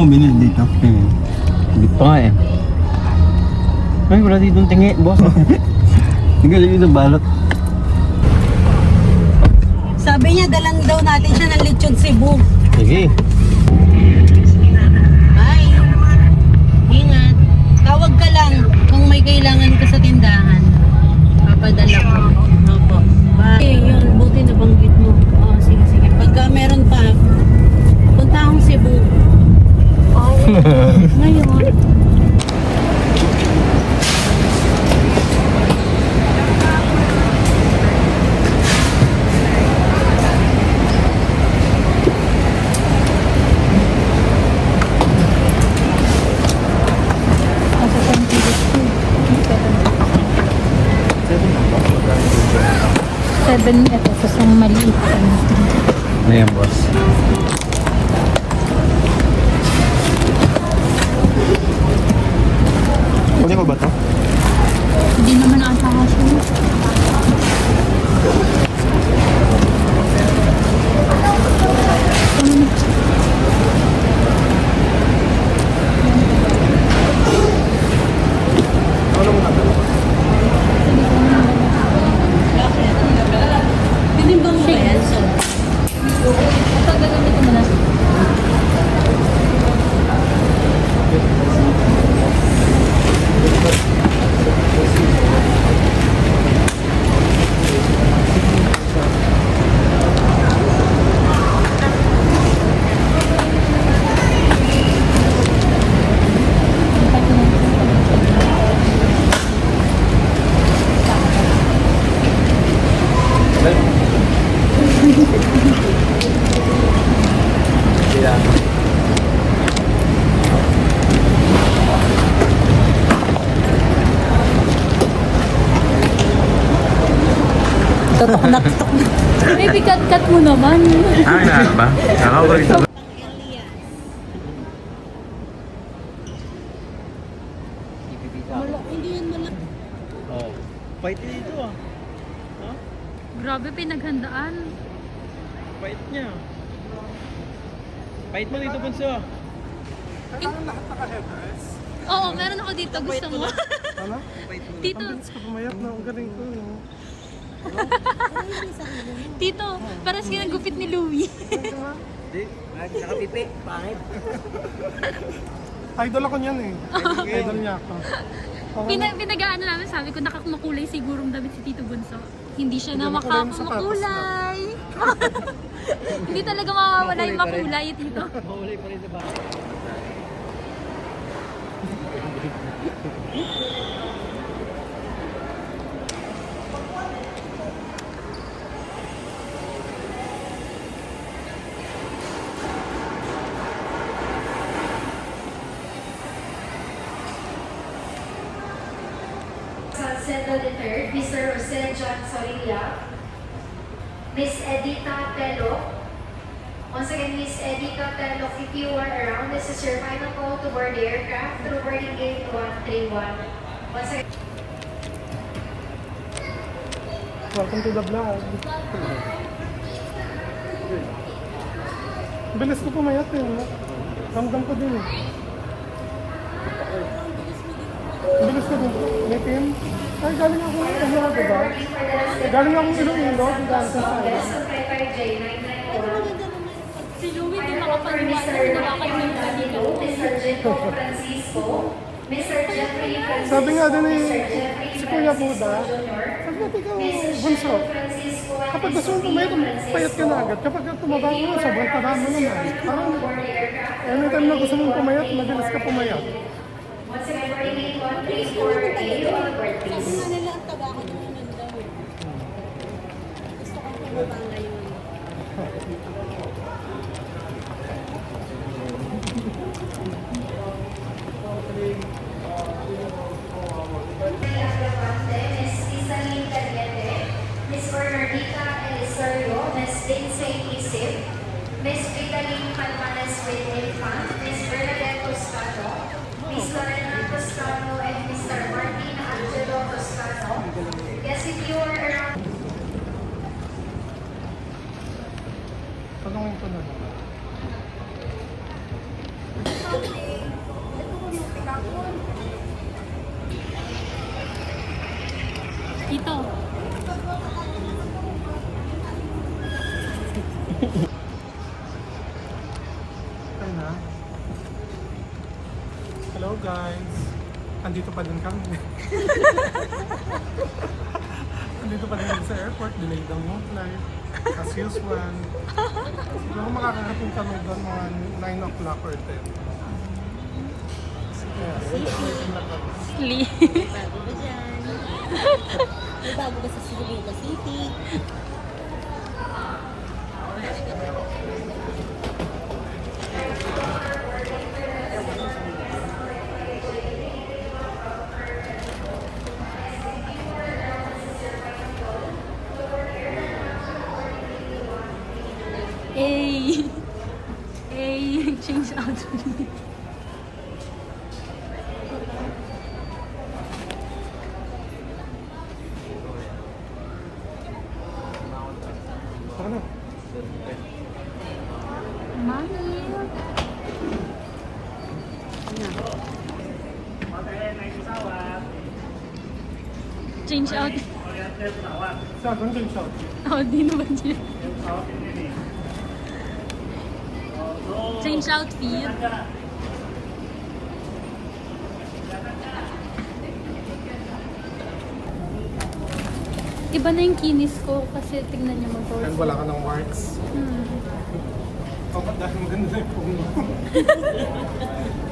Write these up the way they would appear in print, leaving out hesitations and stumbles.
mo binili dito? Hindi pa nga eh. Ay, wala ditong tingi, boss. Hindi ka dito balot. Sabi niya, dalan daw natin siya ng lechon Cebu. Sige. Bye. Ingat. Tawag ka lang kung may kailangan ka sa tindahan. Papadala ko. Opo. Bye. Yun, buti na banggit mo. Oo, sige, sige. Pagka meron pa, punta akong Cebu. Oh, ngayon. Seven ito, tapos yung maliit. Ano yan, boss? Kunin ko ba ito? Hindi naman ata kasi. Tinimbang mo ba yan? Ito, gagamitin mo na. Tutok na tutok na. Baby, cut mo naman. Ah, kailangan ba? Nakakawag ito. Hindi yan malaki. Oh. Fight dito ah. Grabe, pinaghandaan. Fight niya. Fight mo dito, Bunso. Oo, meron ako dito. Gusto mo? Ano? Tito, Sa pumayat na, ang galing ko. Tito, parang siya ng gupit ni Louie. Hindi. Nakapipi. Pangit. Idol ako niyan eh. Idol niya ako. Pinag-aano namin, sabi ko nakakamakulay siguro ang damit si Tito Bunso. Hindi siya na Hindi makulay yung sapatos makakamakulay. Hindi talaga mawawala yung makulay, Tito. Mahuli pa rin sa bahay. Settled the third, Mr. Jose John Sorilla, Miss Edita Tello. Once again, Miss Edita Tello, if you are around, this is your final call to board the aircraft through boarding gate 131. Once again. Welcome to the vlog. Bilis ko pumayat eh. No? Ramdam ko din eh. Bilis ko din. May team. Ay, galing ako ng ano, diba? Galing akong Iloilo. Galing sa Si Louie, di makapaniwala. Nakakalimutan ka dito. Mr. Jacob Francisco, Mr. Jeffrey Francisco, Sabi nga din eh, Mr. Jeffrey si Kuya Buda, Jr., sabi natin ikaw, Bunso, Mr. Francisco, and kapag gusto Mr. mo pumayat, Francisco. payat ka na agad. Kapag tumaba mo, sobrang taba mo naman. Parang, Board the aircraft. anytime na gusto mong pumayat, madalas ka pumayat. Once again, boarding gate 134A, all aboard Sabi please. nga nila ang taba ko naman daw eh. Gusto kong kumaba ngayon. Miss Isaline Caliente, Miss Bernardita Elisario, Miss Lindsay Isip, Miss Vitaline Palmanes with Infant, Miss Bernadette Toscano, Miss Lorena Toscano, and Mr. Martin Angelo Toscano. Yes, if you are around. Tanungin ko na. Okay na. Hello guys. Andito pa din kami. Andito pa din kami sa airport. Delayed ang yung flight. As usual. Siguro makakarating kami doon mga 9 o'clock or 10. Yeah, waiting lang kami. Sleep. Bago ba dyan? May bago ba sa Cebu City? Ay! Ay! Change out. Tara na. Mommy! Change out. Siya, doon kayo siya. Oh, di naman siya. Change outfit. Iba na yung kinis ko kasi tingnan niyo mo And wala ka ng marks. Oh, dahil maganda na yung phone mo.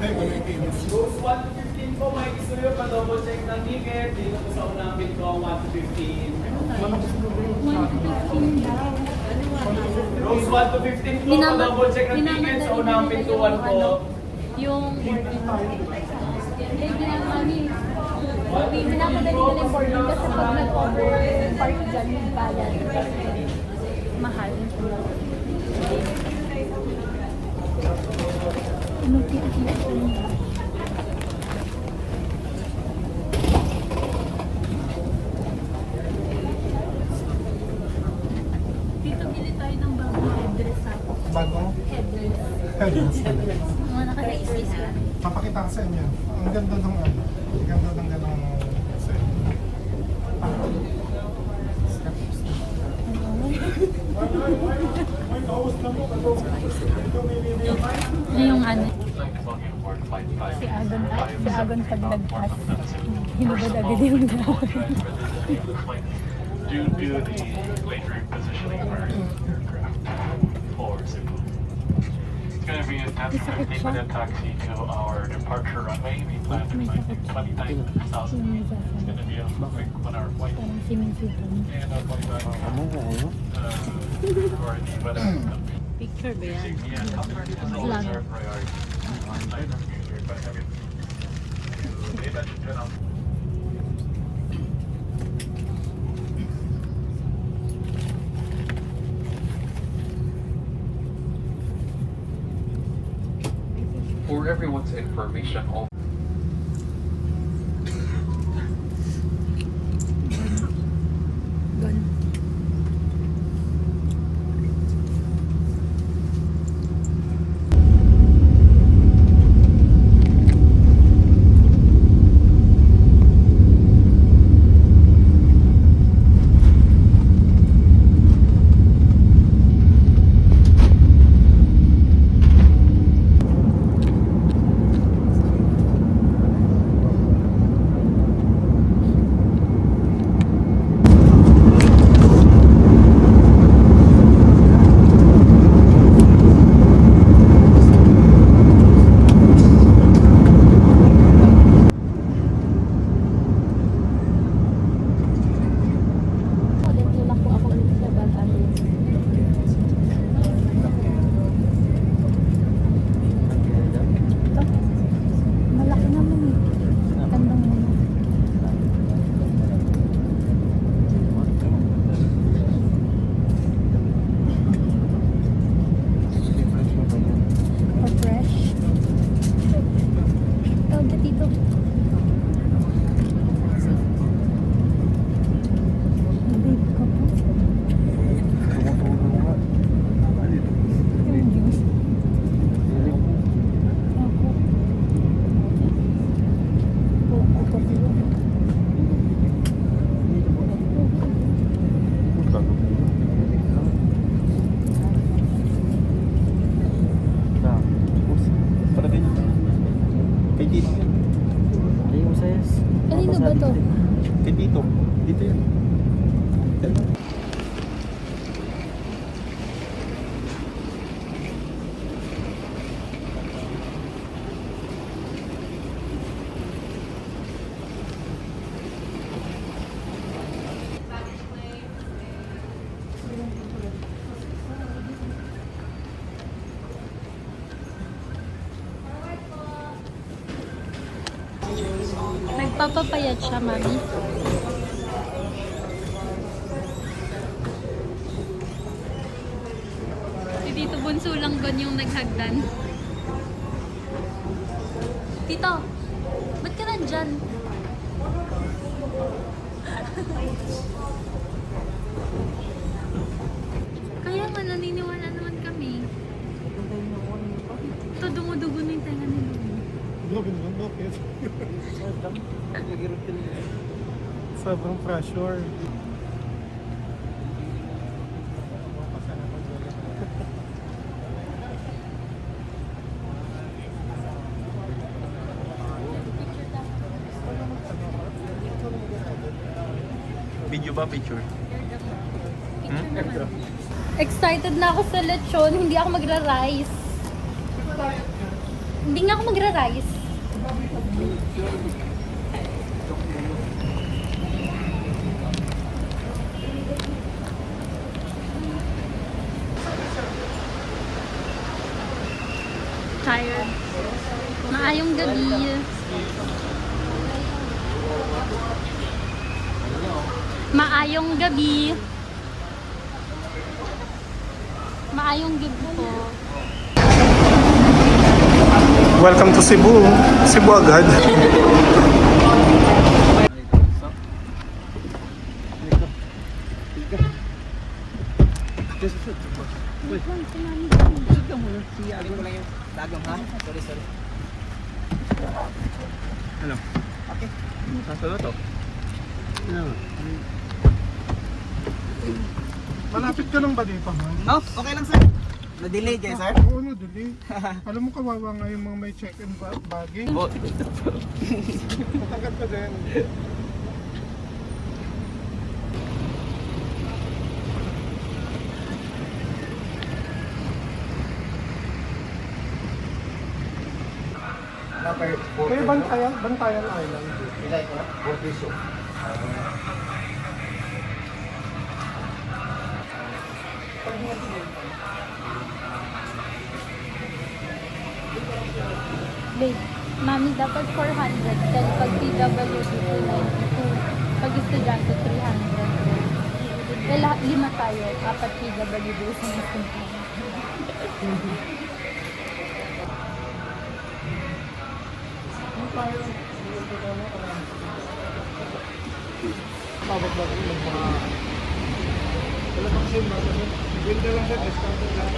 Dahil wala yung kinis. Rose 1 to 15 po, may gusto nyo pa double check ng ticket. Dito po sa unang bid ko, 1 to 15. Malakas na ba yung sabi? Rose 1 to 15 po, pa double check ng ticket sa unang pintuan po. Yung Hindi tayo. Minamadali na yung boarding kasi pag nag-over park dyan yung bayad. mahal. Dito bili tayo ng bagong headdress ha. Bagong? Headdress. Mga naka-lace yan. Papakita ko sa inyo. Ang ganda ng ano. Ang ganda ng ganong set. Yung ano. Si Agon pag nag-pass, hinubad agad yung dahon. Due to the later positioning of our aircraft for Cebu. It's going to be a 10 to 15-minute taxi to our departure runway. We plan to fly 29,000 feet. It's going to be a quick 1-hour flight. Parang siminsutan. And I'll call you back for the weather. Picture ba yan? Safety and comfort is always our priority. Flight of future, but everything. Pay attention to it. For everyone's information, all Nagpapapayat siya, mami. Si Tito Bunso lang doon yung naghagdan. Tito, ba't ka nandyan? Kaya nga, naniniwala naman kami. Ito, dumudugo na yung tayo nila. Grabe naman, bakit? Sobrang pressure. Video ba? Picture? Excited na ako sa lechon, hindi ako magra-rice. Hindi nga ako magra-rice. Tired. Maayong gabi. Maayong gabi. Maayong gabi po. Welcome to Cebu. Cebu agad. Malapit ka lang ba dito, ha? Oh, okay lang sir. Na-delay kayo sir? Oo, delay. Alam mo, kawawa nga yung mga may check-in bagging. Matagal ka din. Kaya Bantayan Island. Ilay ko na? 4 piso. Babe, mami dapat 400. Then pag PWD 292. Pag estudyante 300. Eh, lima tayo. 4 PWD sa estudyante. Babag-bag yung mga... Wala pang sim, build na lang sa discount lang.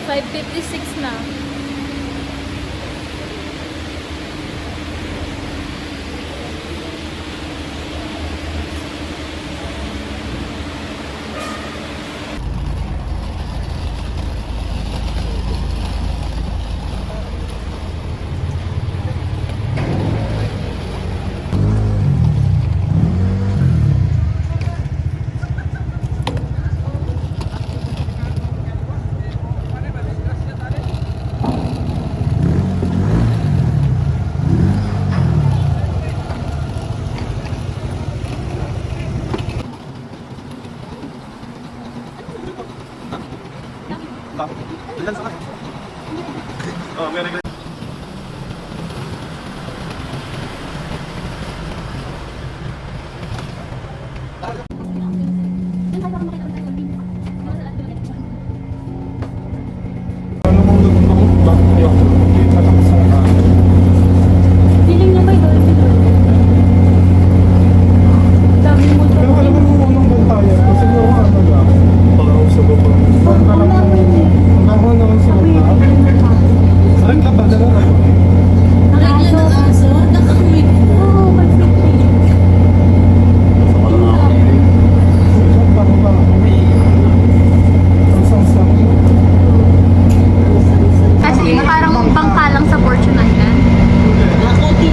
556 na. Oh, meron. Ano kung lumabak yung malakas ang Feeling niya may dolphin doon. Dami mo Pero alam mo kung unang Bantayan, kasi siguro ano lang, parang sa baba. Parang ako naman sa baba. Parang labada na ako. Nakikita ng aso? Nakamit. Oo, mag-fit. Parang ba? Ang sang-sang. Kasi parang bangka lang sa Fortune Island.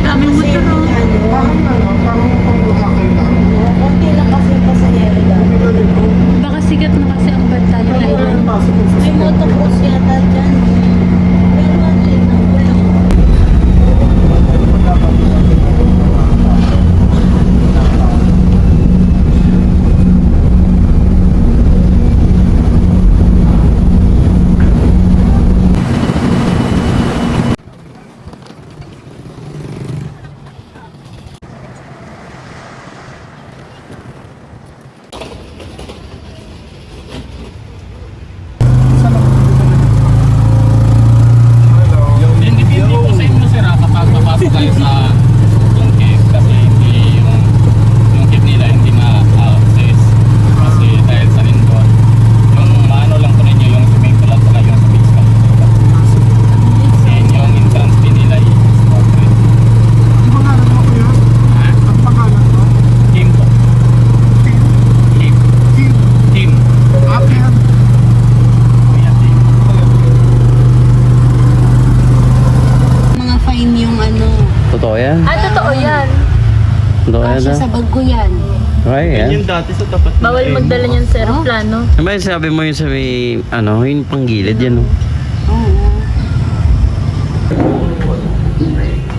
Daming motor. Parang parang pang-lumaki lang. Konti lang kasi pasayero lang. Baka sigat na kasi ang Bantayan Pero wala Island. yung pasok sa May motocross yata dyan. Pero ano yun, ang kulang. Okay, yan. dati sa tapat Bawal magdala niyan sa aeroplano. Ano ba yung sabi mo yung sa may, ano, yung panggilid yan, no?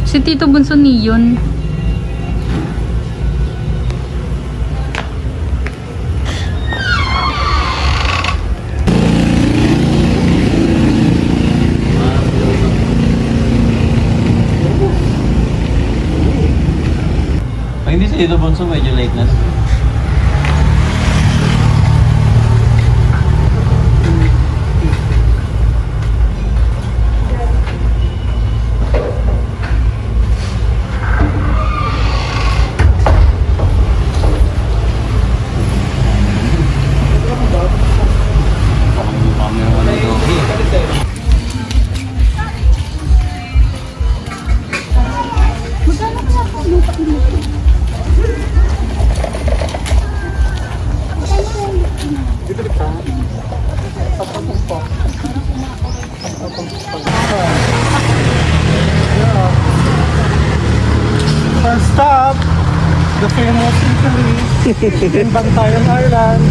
Si Tito Bunso Neon. Pag hindi sa dito, Bonso, medyo late na. First stop, the famous Italy, in Bantayan Island.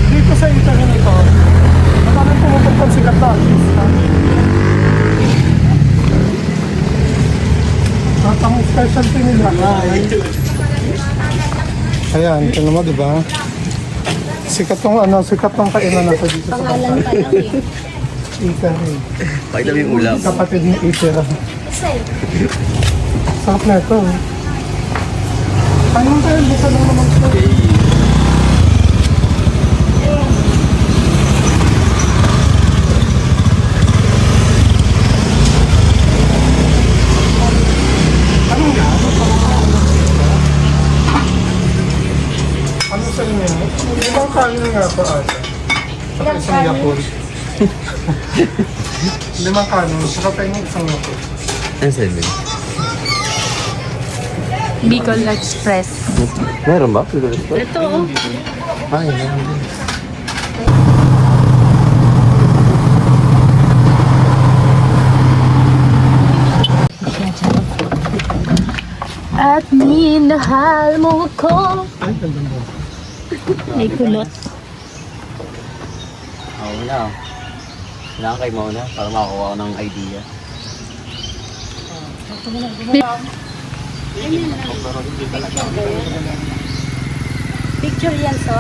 Dito sa Italy nito, maraming pumupuntan sikat na artista. At ang specialty nila ay, ayan, tignan mo, diba? Sikat tong kainan na sa dito sa Pangalan pa lang eh. Italy. Pakita mo yung ulam. Kapatid ni Itira. Sarap na ito. Ano tayo? Bisa lang naman ito. Ano nga? Ano sa inyo? Ibang kanin nga po ata. Saka isang Yakult. Limang kanin. Saka tayo ng isang Yakult. Ano sa inyo? Bicol Express. Meron ba? Ito. Ito oh. Ay, meron din. At minahal mo ko. Ay, ganda mo. May kulot. Wala. Kailangan kayo mauna para makakuha ko ng idea. Picture yan, so.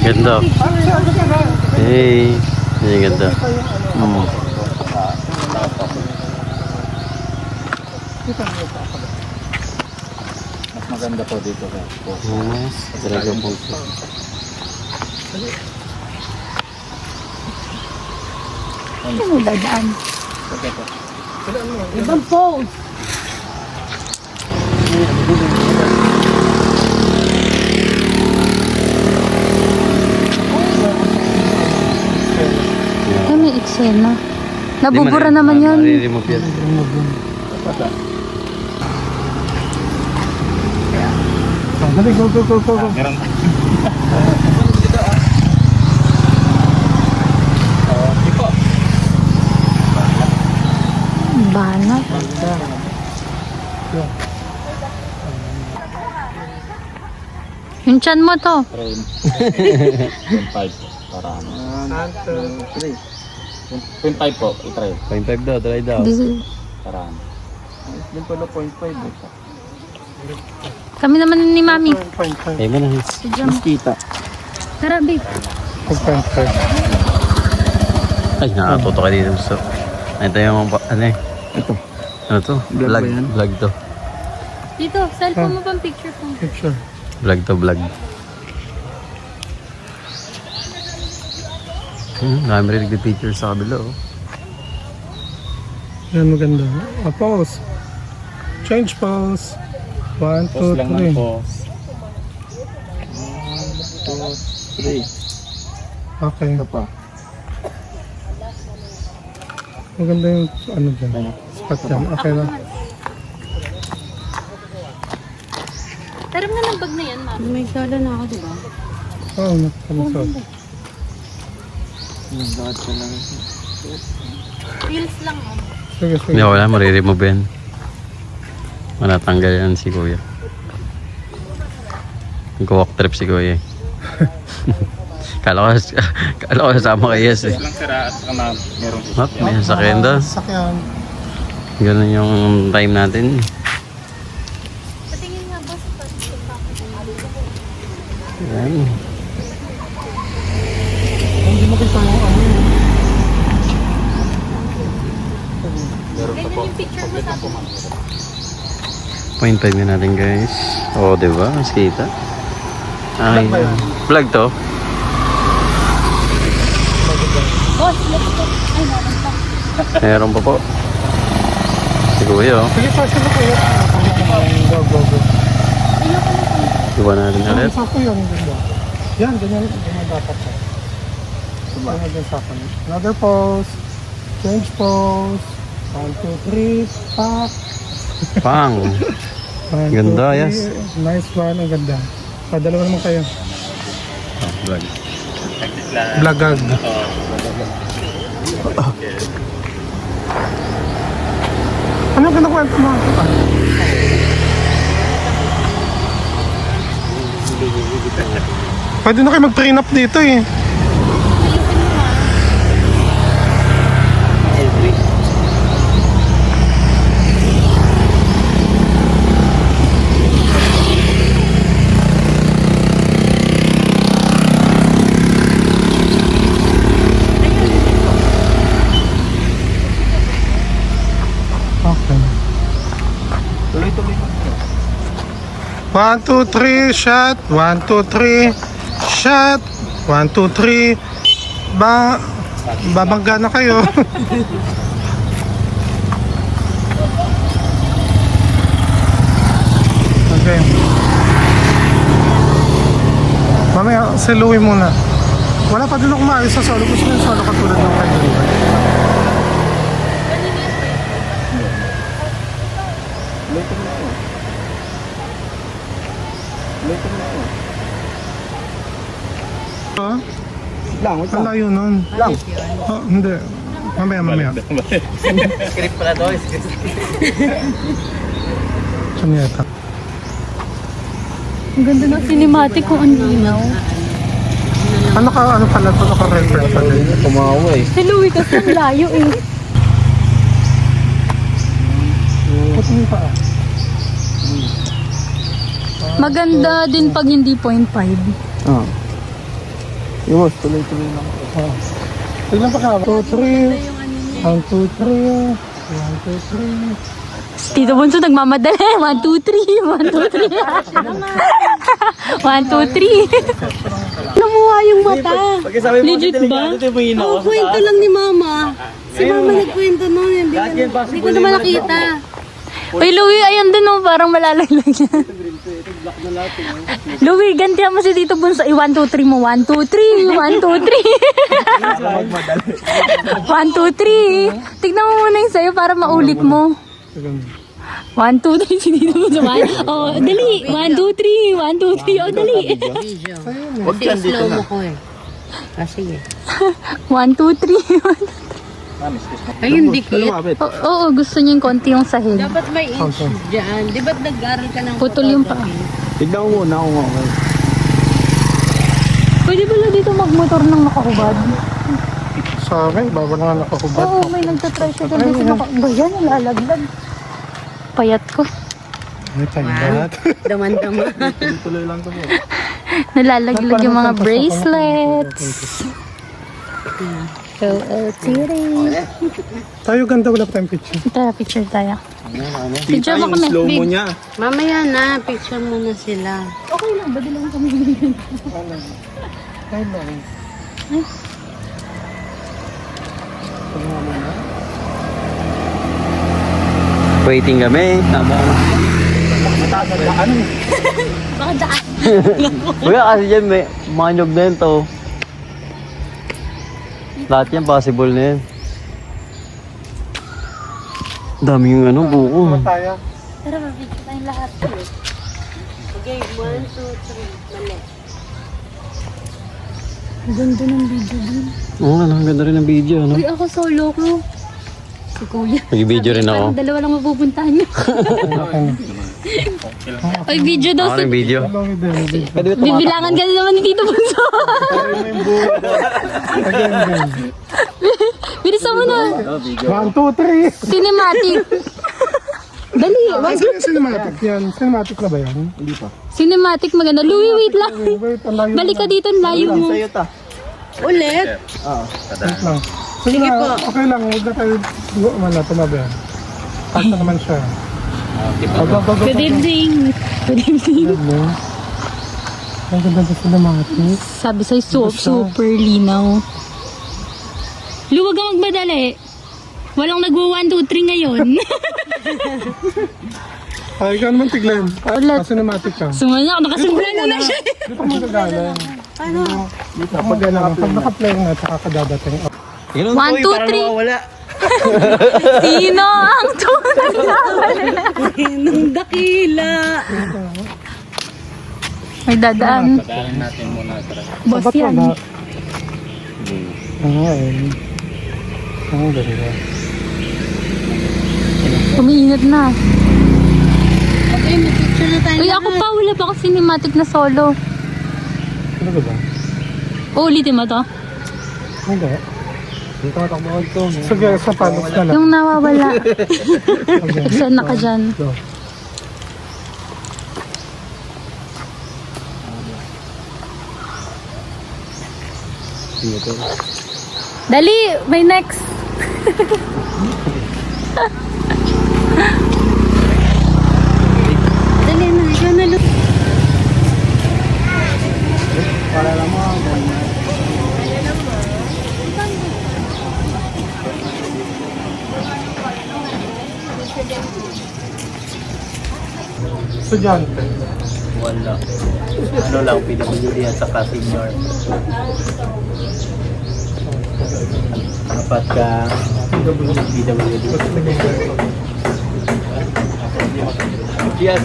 Ganda. Hey. Yan yung ganda. Mas maganda po dito. Mas. Talaga po. Ano mo dadaan? Ibang pose. Ay, may eksena. Nabubura naman yan. Mariremove yan. Dali, go, go, go, go. Banat. Yung chan mo to. 25 para ano. 25 po, i-try. 0.5 daw, try daw. Para ano. Din pala 0.5 eh. Kami naman ni Mami. Ay mo na. Mas kita. Tara, babe. 5.5. Ay, nakatuto ka dito. So, ito yung, ano eh. Ito. Ano to? Vlog ba yan? Vlog to. Dito, cellphone mo pang picture ko. Picture. Vlog to, vlog. Dami rin nagpipicture sa kabila, oh. Yan, maganda. Pause. Change pose. 1, 2, 3. pause. 1, 2, 3. Okay. Ito pa. Maganda yung ano dyan. Ano? Spot dyan. Okay lang. Taram na ng bag na yan, Mami. May soda na ako, diba? Oo, nakakalisod. Bakit ka lang? Reels lang, oh. Sige, sige. Hindi, wala. Mariremove yan. Manatanggal yan si Kuya. Nag-walk trip si Kuya. Kala ko kasama kay Yes eh. Lang sira at saka meron. Hop, may sasakyan daw. Sakyan. Ganun yung time natin. Patingin nga boss. Yan. Hindi mo kita yung ano. Ganyan yung picture mo sa akin. 0.5 na natin guys. Oo, diba? Mas kita. Ay, Vlog ba yun? vlog to. Boss, let's go. Ay, meron pa. Meron pa po. Si Kuya oh. Sige, pasok na kayo. Go. Ayoko na po. Iba natin ulit. Sakto yun. Ganda. Yan, ganyan dapat siya. Ganyan din sa akin. Another pose. Change pose. 1, 2, 3. Pak. Pang. 1, Ganda, 2, 3. yes. Nice one. Ang ganda. Padalawa naman kayo. Oh, vlog. Blagag. Ano ka nakwento mo? Pwede na kayo mag-prenup dito eh. Okay. Tuloy-tuloy lang. 1, 2, 3, shot. 1, 2, 3, shot. 1, 2, 3. Babangga na kayo. Okay. Mamaya, si Louie muna. Wala pa din ako maayos sa solo. Gusto ko yung solo katulad ng kay Louie. Ah, Lang, wait ang layo nun. Lang. Oh, hindi. Mamaya. Script pala to. Sunyeta. Ang ganda ng cinematic kung ang linaw. Ano pala ito? Naka-refer pala yun. Tumawa eh. Si Louie kasi ang layo eh. Puto mo pa. Maganda din pag hindi 0.5. Ah. Iwas, tuloy-tuloy lang. Oh. Tignan pa ka. 2, 3. 1, 2, 3. 1, 2, 3. Tito Bunso nagmamadali. 1, 2, 3. 1, 2, 3. 1, 2, 3. Namuha yung mata. Legit ba? Oo, kwento lang ni Mama. Si Mama nagkwento nun. Hindi ko naman nakita. Uy, Louie, ayan din oh. Parang malalaglag yan. Louie, gantihan mo si Tito Bunso. 1, 2, 3 mo. 1, 2, 3. 1, 2, 3. 1, 2, 3. Tignan mo muna yung sa'yo para maulit mo. 1, 2, 3. Si Tito Bunso. Oh, dali. 1, 2, 3. 1, 2, 3. Oh, dali. Huwag dyan dito na. ko eh. Ah, sige. 1, 2, 3. Ay, hindi kit. Oo, gusto niya yung konti yung sahig. Dapat may inch dyan. Di ba't nag-aral ka ng Putol yung paa. Tignan mo muna kung okay. Pwede ba lang dito magmotor ng nakahubad? Sa akin, bawal nga nakahubad. Oo, may nagtatricycle dito nakahubad. Yan, nalalaglag. Payat ko. May tayat. Daman-daman. Tuloy lang to. Nalalaglag yung mga bracelets. So, tiri. Tayo ganda, wala pa tayong picture. Tara, picture tayo. Picture mo kami. Slow mo babe. niya. Mamaya na, picture muna sila. Okay lang, badi lang kami. Ay, lang. Waiting kami. Tama. Baka daan. Kuya, kasi dyan may mga nyog na yun to. Lahat yan, possible na yan. Dami yung ano, buko. Tayo. Tara, mapicture tayong lahat. Okay, 1, 2, 3. Mali. Ang ganda ng video din. Oo, ang ganda rin ng video, no? Uy, ako solo ko. Si Kuya. Nag-video rin ako. Parang dalawa lang mapupuntahan niyo. Okay. Ay, video daw. Ako ng video. Along with them. Bibilangan ka na naman ni Tito Bunso. Again. Bilisan mo na. 1, 2, 3. Cinematic. Dali. Saan yung cinematic yan? Cinematic na ba yan? Cinematic maganda. Louie, wait lang. Wait, ang layo. Balik ka dito, ang layo mo. Ulit. Wait lang. Sige po. Okay lang, huwag na tayo tumabi. Pass na naman siya. Good evening. Good evening. Ang ganda sa cinematic. Sabi sa'yo, super linaw. Luwag kang magmadali. Walang nagwa 1, 2, 3 ngayon. Ay, ikaw naman tiglan. Ulit. Cinematic ka. Sumanya, nakasimulan na siya. Dito mo gagalan. Ano? Pag naka-play na, tsaka kadadating. 1, 2, 3. Wala. Sino ang tunay na Nung dakila. may dadaan. Boss yan. Ang ganda. Umiinit na. Okay, may picture na tayo. Uy, ako pa. Wala pa ako cinematic na solo. Ano ba ba? Ulitin mo to? Hindi. Sige, sa panos na lang. Yung nawawala. Saan na ka dyan? Dali! May next! Dali na, ikaw na lang. Estudyante. Wala. Ano lang, PWD at saka senior. Dapat ka PWD. Yes.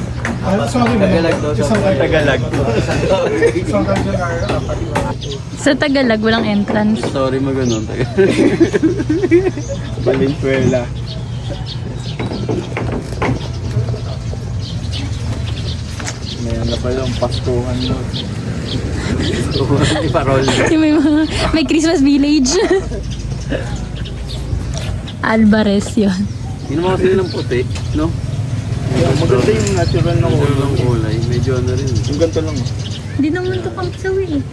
Sorry, Tagalag daw. Tagalag. Isang regular. Sa Tagalog, walang entrance. Sorry mo ganun. Valenzuela. Mayroon na pala ang Pastuhan mo. Pastuhan ni Parol. May Christmas village. Alvarez yun. Hindi naman kasi ng puti, no? Maganda yung natural na kulay. Medyo ano rin. Yung ganito lang. Hindi naman ito kampsawi.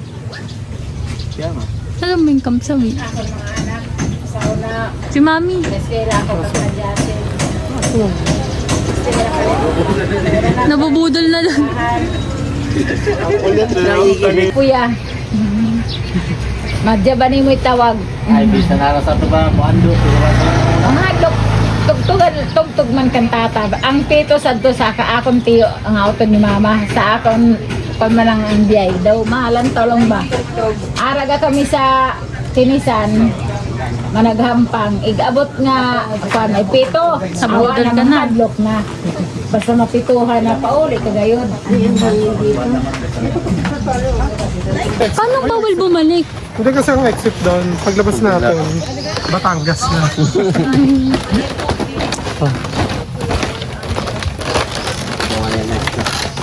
Kaya nga. Alam mo yung kampsawi? Si Mami. Nabubudol na lang. Kuya. Madya ba ni mo itawag? Ay, bisa narasa ito ba? Muando. Ang hadlok. Tugtog man kantata. Ang tito sa to sa akong tiyo ang auto ni mama sa akong pamanang ang biyay daw mahalan tolong ba. Araga kami sa Tinisan managhampang igabot nga kuan ay pito Sa budol ka na. hadlok na. Basta mapituhan na pauli kagayon. Paano bawal bumalik? Hindi kasi ang exit doon. Paglabas natin, Batangas na.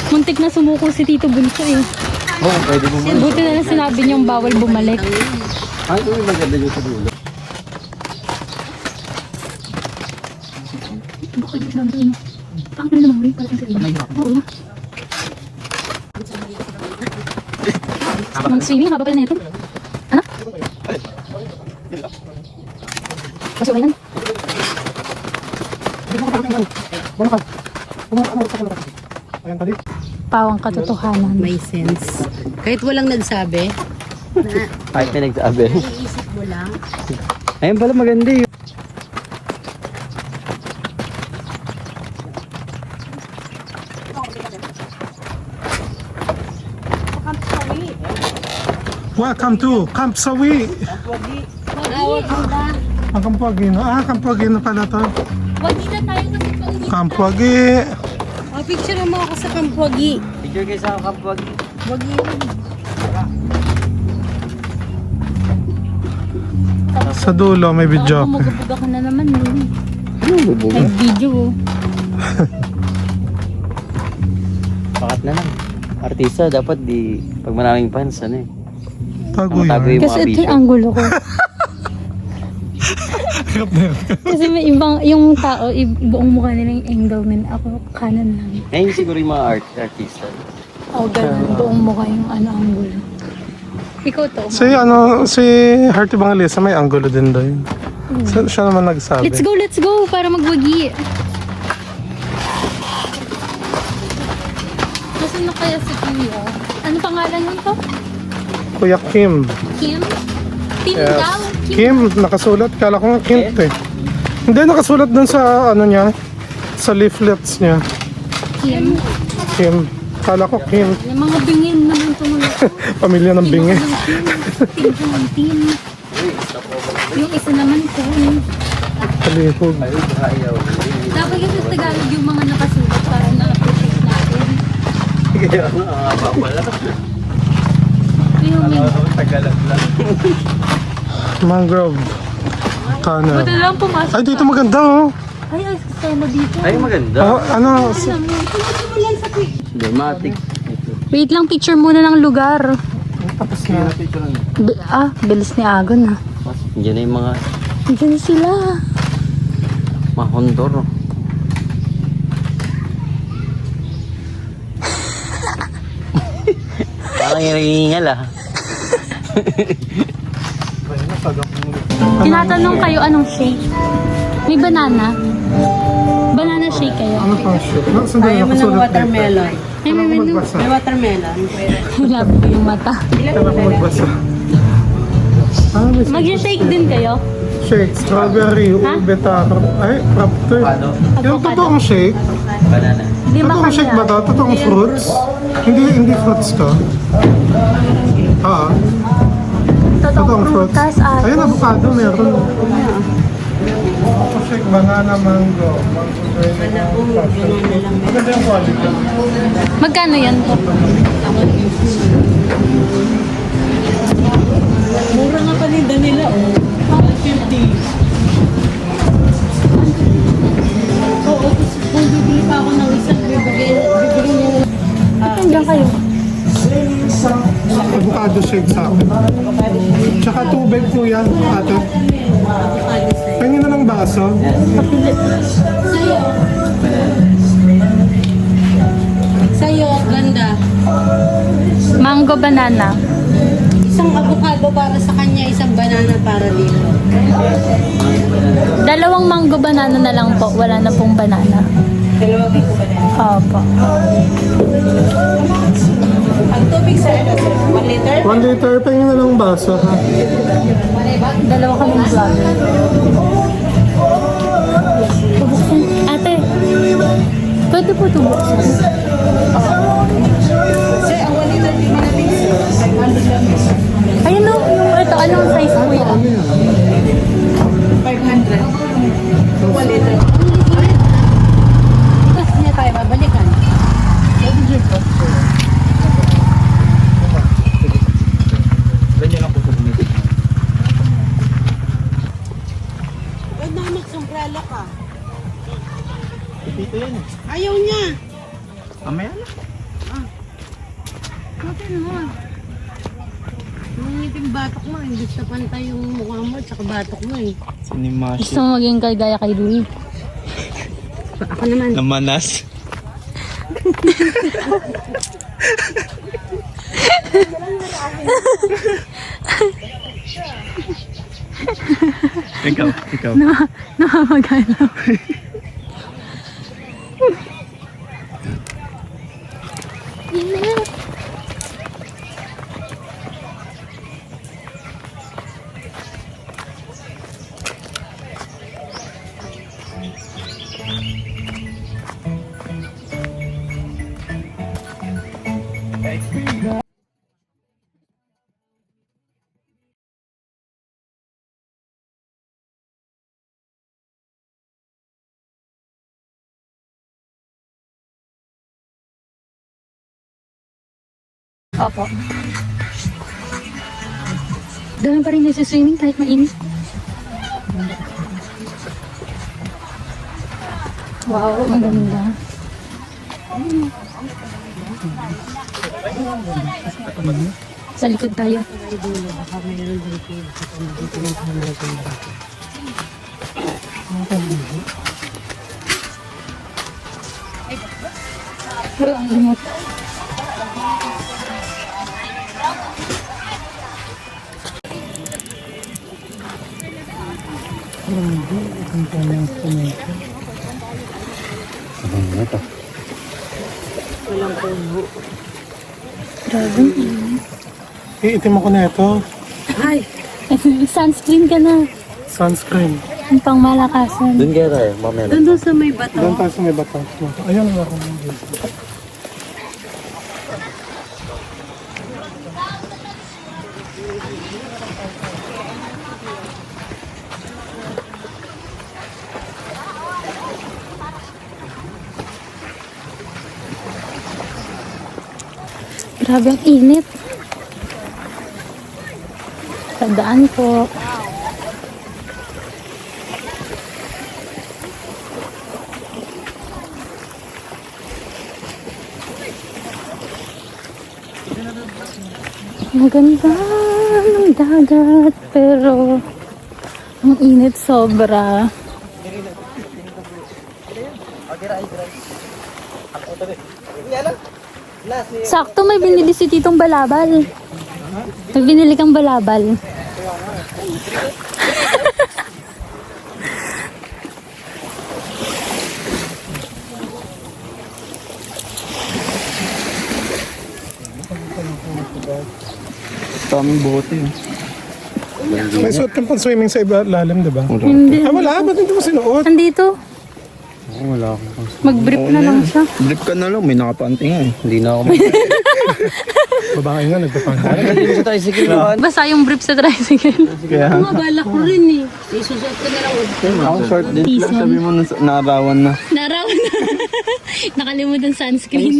Muntik na sumuko si Tito Bunso eh. Oo, pwede mo man. Buti na lang sinabi niyong bawal bumalik. Ay, ito yung maganda yung sa dulo. Mag-swimming, haba pala na ito. Ano? Masuk ba yan? Ayan, tali. Pawang katotohanan. May sense. Kahit walang nagsabi, Kahit na nagsabi. iisip mo lang. Ayun pala maganda yun. Welcome to Camp Sawi. Ang Kampuagino. Kampuagino pala to. Wagi na tayo kasi pauwi. Kampuagi. Picture mo ako sa Kampuagi. Picture kayo sa kapag. Sa dulo may video. Bumugabuga ka na naman. May video. Pakat na lang. Artista, dapat di, pag maraming fans, ano eh. Tago Tago yan. yung Kasi mga ito yung vision. angulo ko. Kasi may ibang, yung tao, buong mukha nila yung angle nila. Ako, kanan lang. Ngayon siguro yung mga artista. O, ganun. Buong mukha yung angulo. Ikaw to. Si Heart Evangelista may angulo din daw yun. Siya naman nagsabi. Let's go! Para magwagi. Nasaan na kaya si Kuya? Ano pangalan nun to? Kuya Kim. Kim? Kim Yes. daw? Kim, nakasulat. Kala ko nga Kim to eh. Hindi, nakasulat dun sa ano niya. Sa leaflets niya. Kim? Kim. Kala ko Kim. Yung mga bingin naman ito mga to. Pamilya ng bingi. Kim Team. Yung isa naman ko. Kalihog. Dapat yung sa Tagalog yung mga nakasulat para na-appreciate natin. Kaya nga, pala. Yung Tagalog lang. Mangrove. Tunnel. buti lang pumasok. Ay, dito maganda oh. Ay, sana dito. Ay, maganda. Oh, ano? Dramatic. Wait lang, picture muna ng lugar. Tapos na. Bilis ni Agon ah. Diyan na yung mga Diyan sila. mahondor. Parang hinihingal ah. Tinatanong kayo anong shake? May banana? Banana shake kayo? Ano pang shoot? Sandali, Ayaw mo ng nakasulat watermelon. Ay, may menu. Magbasa. May watermelon. Wala po yung mata. Kailangan ko magbasa. May Mag-shake din kayo? shake, strawberry, ube, taro. Ay, crafter. Yung totoong shake. Banana. Lima Totoong shake ba kanya. ito? Totoong fruits? Hindi fruits to. Totoong fruits. Prutas, Ayun, avocado meron. Totoong shake, banana, mango. Maganda yung quality. Magkano yan po? Mura nga paninda nila, oh. 150. Oo, kung bibili pa ako ng isang bibili niya. Diyan kayo. Avocado shake sa akin. Tsaka tubig po yan, ate. Pengin na ng baso. Sa'yo, ganda. Mango banana. Isang avocado para sa kanya, isang banana para dito. Dalawang mango banana na lang po. Wala na pong banana. Dalawa piso ba na? Opo. Ang tubig sa ano, sir? 1 liter? 1 liter, pengin na ng baso. Ha? Dalawa kaming vlog. Tubuksan. Ate. Pwede po tubuksan. Sir, ang 1 liter, di ba natin, sir? 500 lang. Ayun o. Ito, anong size po yan? 500. 1 liter. Tapos niya tayo babalikan. Ganyan lang po sa bumili. Huwag na magsombrelo ka. Dito yan eh. Ayaw niya. Amaya na. Bakit mo? Nangiting batok mo, hindi sa pantay yung mukha mo at saka batok mo eh. Sinimashi. Gusto mo maging kagaya kay Louie? Ako naman. Namanas. ikaw. Namamagalaw. Opo. Dami pa rin nagsiswimming kahit mainit. Wow, ang ganda. Sa likod tayo. Pero ang limot. Ano to? Grabe. Iitim ako na ito. Ay! Sunscreen ka na. Sunscreen. Ang pang malakasan. Doon kaya tayo, mamaya. Doon sa may bato. Doon tayo sa may batas. Ayun na ako. Grabe ang init. Tandaan po. Maganda ng dagat pero ang init sobra. Sakto may binili si Titong Balabal. May binili kang balabal. Daming bote eh. May suot kang pang swimming sa ilalim, di ba? Hindi. Ah, wala. Ba't hindi mo sinuot? Andito. Wala akong Mag-brief na lang siya. Blip ka na lang, may nakapanty nga eh. Hindi na ako Babae nga, nagpapanta. Hindi mo sa tricycle naman. Basta yung brief sa tricycle. Kaya, Mga balak ko rin eh. Isusot ko na lang. ako short din. Tison. Sabi mo narawan na. Narawan na. Nakalimutan sunscreen.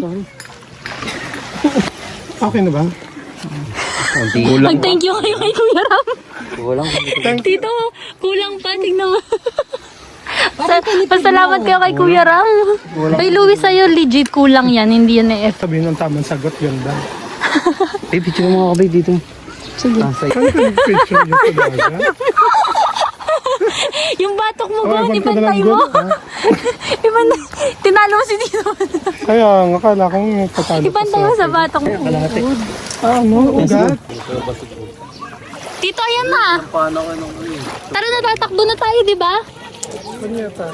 Okay na ba? Kulang Mag-thank you kayo kay Kuya Ram. Kulang. Tito, kulang pa. Tingnan mo. Pasalamat kayo kay Kuya Ram. Kay Louie sa'yo, legit kulang yan. Hindi yan eh. Sabihin ng tamang sagot yun ba? Eh, picture mo mga kabay dito. Sige. Sa'yo. Saan ka nag-picture niyo sa dagat? Yung batok mo, Ah, Gon, ba't ka na lang ibantay mo. doon, ah? Tinalo mo si Tito. Kaya, akala kong patalo ka Ibantay mo sa batok mo. Ah, ano? Ugat? Tito, ayan na. Tara na, tatakbo na tayo, di ba? Kanyeta.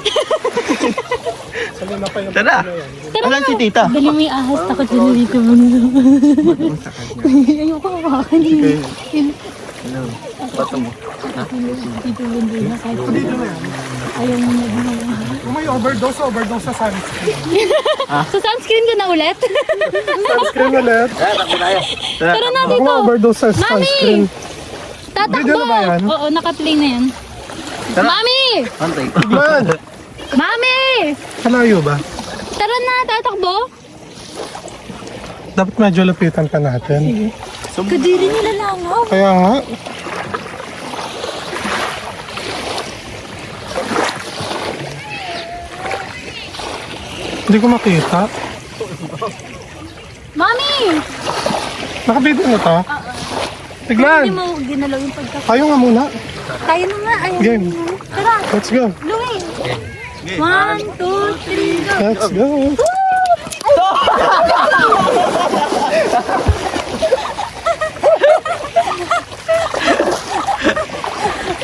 Sali na pa yung Tara! Tara Alam na. si tita? Dali mo yung ahas, takot sila dito. Ayoko kawakan yun. Bato mo. Dito bundo na kahit ayaw mo na ginawa. Kung may overdose sa sunscreen. Sa sunscreen ka na ulit? Sunscreen ulit. Tara na Kung dito. may overdose sa sunscreen. Tatakbo. Video na ba yan? Oo, naka-play na yan. Mami! Antay. Tignan! Mami! Kalayo ba? Tara na, tatakbo. Dapat medyo lapitan pa natin. Kadiri nila langaw. Kaya nga. Hindi ko makita. Mami! Nakabidyo na to? Tignan! Hindi mo ginalaw yung pagka... Tayo nga muna. Tayo na nga. Ayaw Game. mo. Tara, Let's go. Louie. 1, 2, 3, go. Let's go.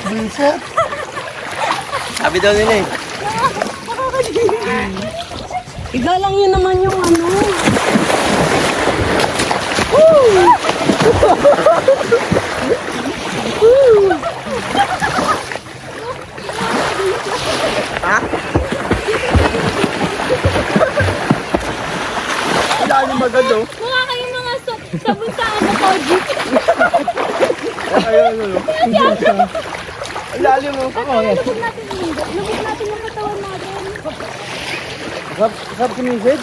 Vincent. Sabi daw nila eh. Igalang yun naman yung ano. Dami maganda. Mukha kayo mga sabon sa ano, Koji. Ayun, ano. Lalim mo. Lubog natin yung lubog natin yung katawan natin. Sarap kumisid.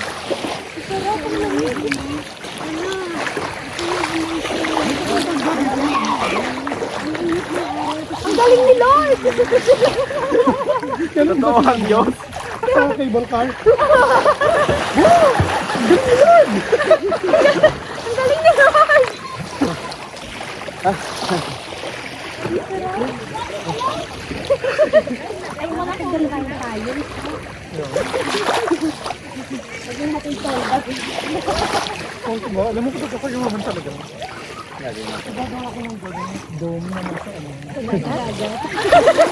Sarap ang lamig. Ang galing ni Lord! Totoo ang Diyos. Cable car. Ang galing ni Lord! Ay, mga kagalahan tayo. Lagyan natin solda. Alam mo kung kapag yung naman talaga. Gagawa ko ng dome na nasa ano.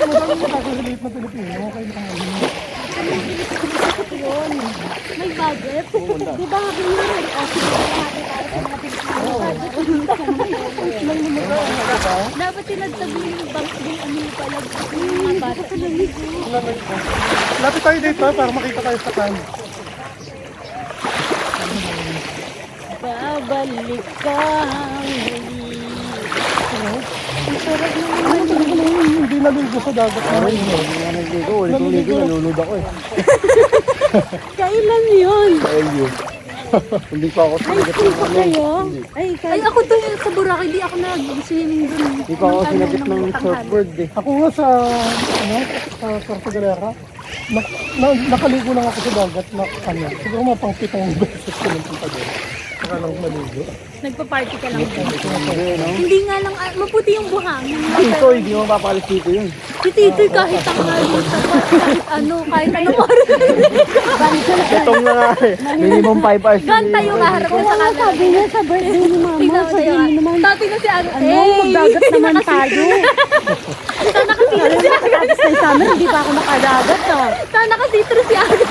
Madami nakaka-relate na Pilipino. Okay lang. Yun. May budget. Di ba habi yun? Dapat tinagtag mo yung bank din ano yung palag yung mga bata. Lapit tayo dito para makita tayo sa kan. Babalik ka muli. Ang sarap naman. Ano talaga lang hindi naligo sa dagat. Hindi nga nagligo. Ulit-ulit nalulod ako eh. Kailan yun? Hindi pa ako sinagot ng ano. Kayo? Ay, ako doon sa Boracay, di ako nag-swimming doon. Hindi pa ako sinagot ng surfboard eh. Ako nga sa Puerto Galera, nakaligo lang ako sa dagat na siguro mga pang 7 beses ko lang punta doon. Saka lang maligo. Nagpa-party ka lang doon. Hindi, no? Hindi nga lang, maputi yung buhangin. Dito, hindi mo mapapalis dito yun. Si Titoy kahit ang kahit anong oras. Itong na nga eh. Minimum 5 hours. Ganta yung harap niya sa kanan. Sabi niya sa birthday ni Mama. Tingnan mo Sabi siya. niya naman, Dati na si ano. ano, magdagat naman tayo. Sana kasi Tapos na sa amin, hindi pa ako makadagat ah. Sana kasi ito si Agad.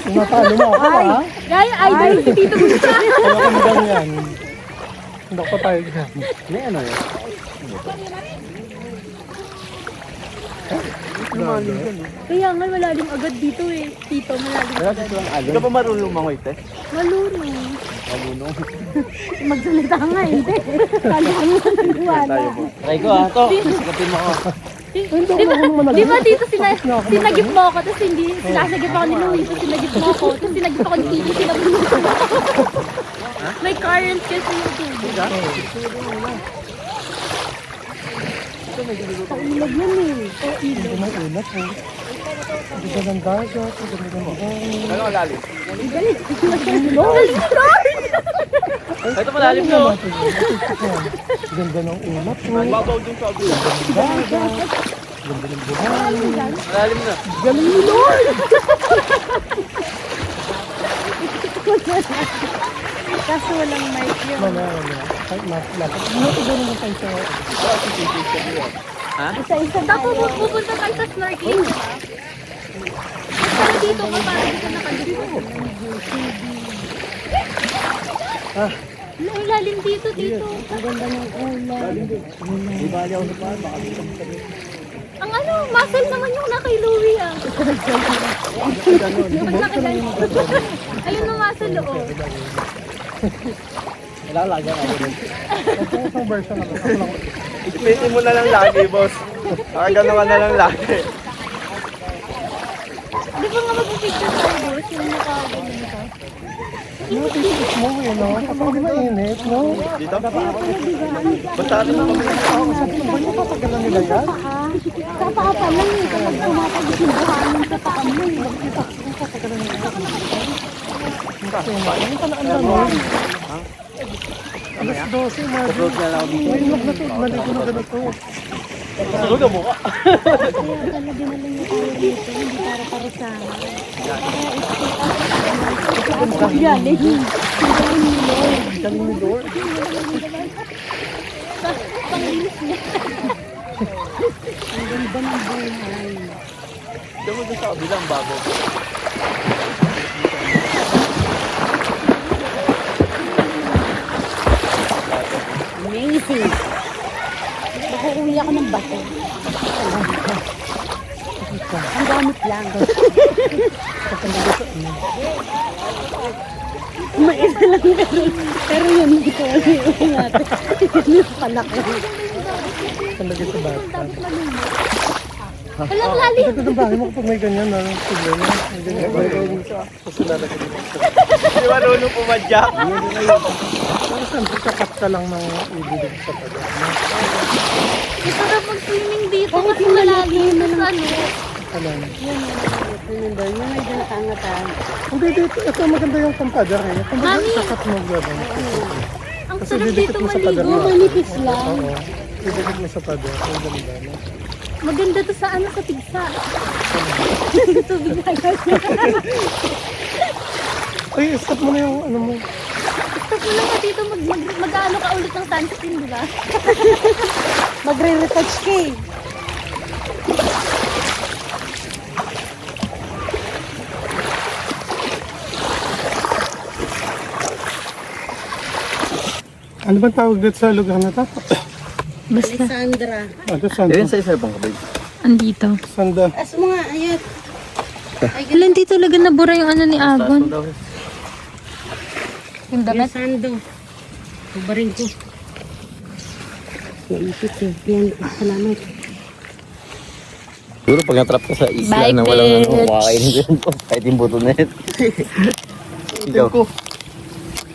Natalo mo ako ha? Gaya, idol si Tito Musa. Wala kami ganyan. Hindi pa tayo ganyan. May ano yun? Kaya nga malalim agad dito eh. Tito, malalim Wala agad. dito ang alon. Hindi ka ba marunong mangoy, te? Malunong. Marunong. Magsalita nga, hindi. Kala ko naman nagwala. Try ko ah. To, sikapin mo ako. Di ba dito sinagip mo ako, tapos hindi, sinasagip ako ni Luis, tapos sinagip mo ako, tapos sinagip ako ni Tito, sinagip mo ako. May current kasi yung tubig. Pailog yan eh. Hindi na ulat po. Hindi ka ng dagat. Hindi ka ng buhangin. Ano ang lalim? Galing ni Lord! Ito malalim to. Ganda ng ulat po. Babaw dun sa abula. Ganda ng buhangin. Malalim na. Galing ni Lord! Kaso walang mic yun. Wala. Kahit lapit. Hindi ko gano'n naman tayo sa... Ha? Isa-isa Tapos pupunta tayo sa snorkeling, di ba? Pero dito ka parang dito nakaligo. Ang lalim dito, Tito. Ang ganda ng ulan. Di bali ako sa paan. Baka dito mo sabi. Ang ano, muscle naman yung nakay Louie ah. Pag nakaganyan. Ayun ang muscle, oo. Wala laga ako dun. Ito isang version ako. Ako lang. Ipitin mo na lang lagi, boss. Gano'n ka na lang lagi. Di ba nga mag-picture tayo, boss? Yung nakaganyan ka. Yung titis mo eh, no? Kapag di mainit, no? Dito pa ako. Basta ano na kami. Ba yung patagalan nila yan? Sa paa pa lang eh. Kapag pumapagod yung buhangin sa paa mo eh. Yung talaan ba nun? Alas 12, Marvin. Upload na lang ako dito. May ilog na to. Maligo na ganito. Sunod ang mukha. Kaya talaga dinala niya tayo dito. Hindi para sa galing. Galing ni Lord. Panglinis niya. Ang ganda ng buhay. Diyan mo dun sa kabilang bago. Amazing. Nakukuwi ako ng bato. Ang gamit lang. May isa lang pero yun dito yung natin. Yun yung palaki. Talaga sa bata. Walang lalim. Ito ng bahay mo kapag may ganyan na. Problema. May ganyan. Tapos lalagay dito. Di ba marunong pumadya? Pero siyempre kakat ka lang ng ibig sa tagat. Masarap mag-swimming dito kasi malalim. Mas ano, Alam. Remember, yung may dyan nakaangatan. Hindi, dito. Ito maganda yung pampadar eh. Kung baga, Mami! sakat mo gano'n. Ang Kasi sarap didikit dito mo sa pader maligo. mo. Manipis lang. Oo. Didikit mo sa pader. Ang ganda, no? Maganda to sa ano, sa pigsa. Tubig na agad. Ay, stop mo na yung ano mo. Stop mo lang ka dito, mag-ano ka ulit ng sunscreen, di ba? Magre-retouch ka eh. Ano bang tawag dito sa lugar na to? Basta, Alessandra. Ano, Sanda? Ayun sa isa pang kabay. andito. Sanda. As mo nga, ayun. Wala, hindi talaga nabura yung ano ni Agon. Yung damit. Sando. Tubarin ko. Manipis eh. Yan, salamat. Siguro pag natrap ka sa isla Bye, na walang ano, bitch. makakainin ko yun po. Kahit yung buto na yun. Ikaw.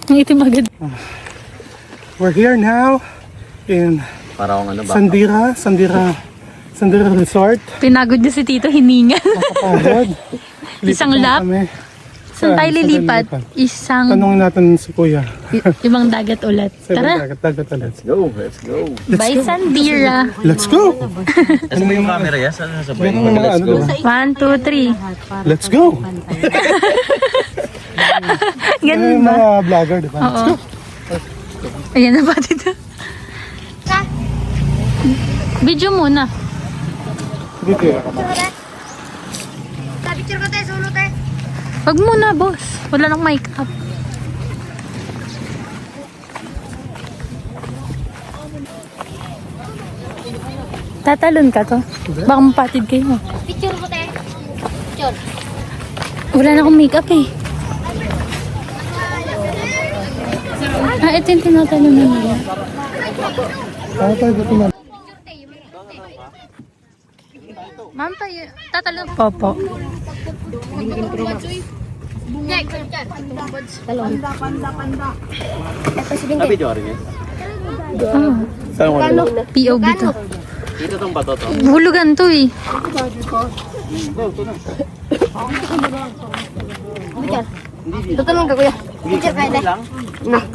Ang itim agad. We're here now in Para akong ano ba? Sandira Resort. Pinagod niya si Tito, hininga. Kapagod. Isang lap? Saan tayo lilipat? Isang Tanungin natin si Kuya. ibang dagat ulit. Sa Tara. dagat ulit. Let's go, let's go. Bye, Sandira. Let's go! Ano ba yung camera yan? Saan nasa Yan ang mga ano, diba? 1, 2, 3. Let's go! Yan Ganun yung ba? mga vlogger, diba? Let's Oo. go! Ayan na ba dito? Video muna. Dito yun. Picture ko tayo, solo tayo. Wag muna, boss. Wala nang makeup. Tatalon ka to? Baka mapatid kayo. Picture ko tayo. Picture. Wala na akong makeup eh. Ah, ito yung tinatalon na nila. Ano tayo dito na? Ma'am, tayo, tatalon. Popo. Video ka rin eh. Ah, Saan ko ano? POV to. Dito tong bato to. Hulugan to eh. Tutulong ka, kuya. Picture kayo tayo.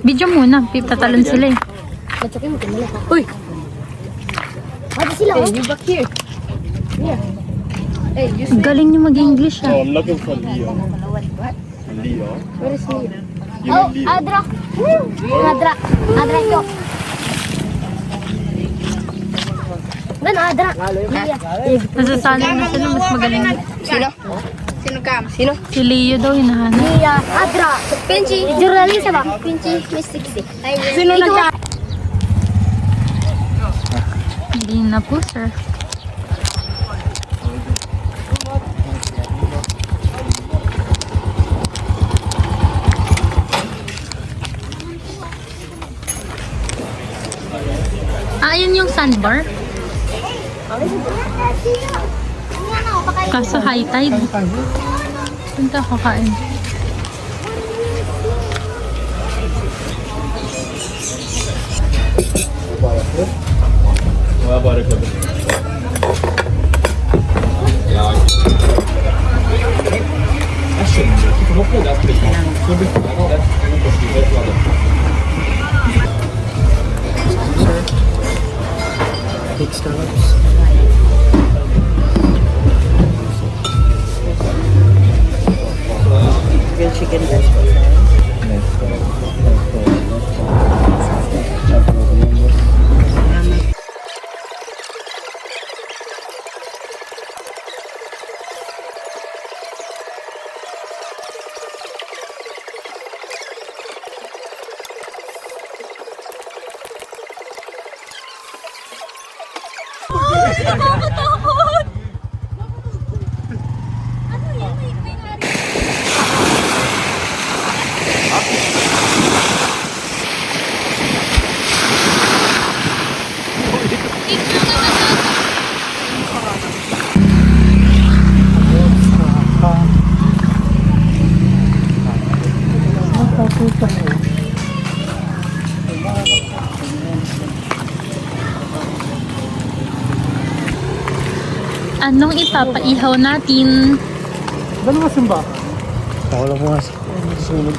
Video muna. Tatalon sila eh. Uy! Pati sila, oh. You back here. Hey, you Galing niyo mag-English ah. I'm looking for Leo. Leo? Where is Leo? Oh, Adra. Adra. Adra ito. Gano, Adra. Lia. Nasasali na sila. Mas magaling. Sino? Sino ka? Sino? Si Leo daw hinahanap. Lia. Adra. Pinchi. Journalista ba? Pinchi. Miss 60. Sino nagka? Hindi na po, sir. Ah, yun yung sandbar. Kaso high tide. Punta kakain. Anong ipapaihaw natin? Dalawa simbahan. Ako lang mga sunod.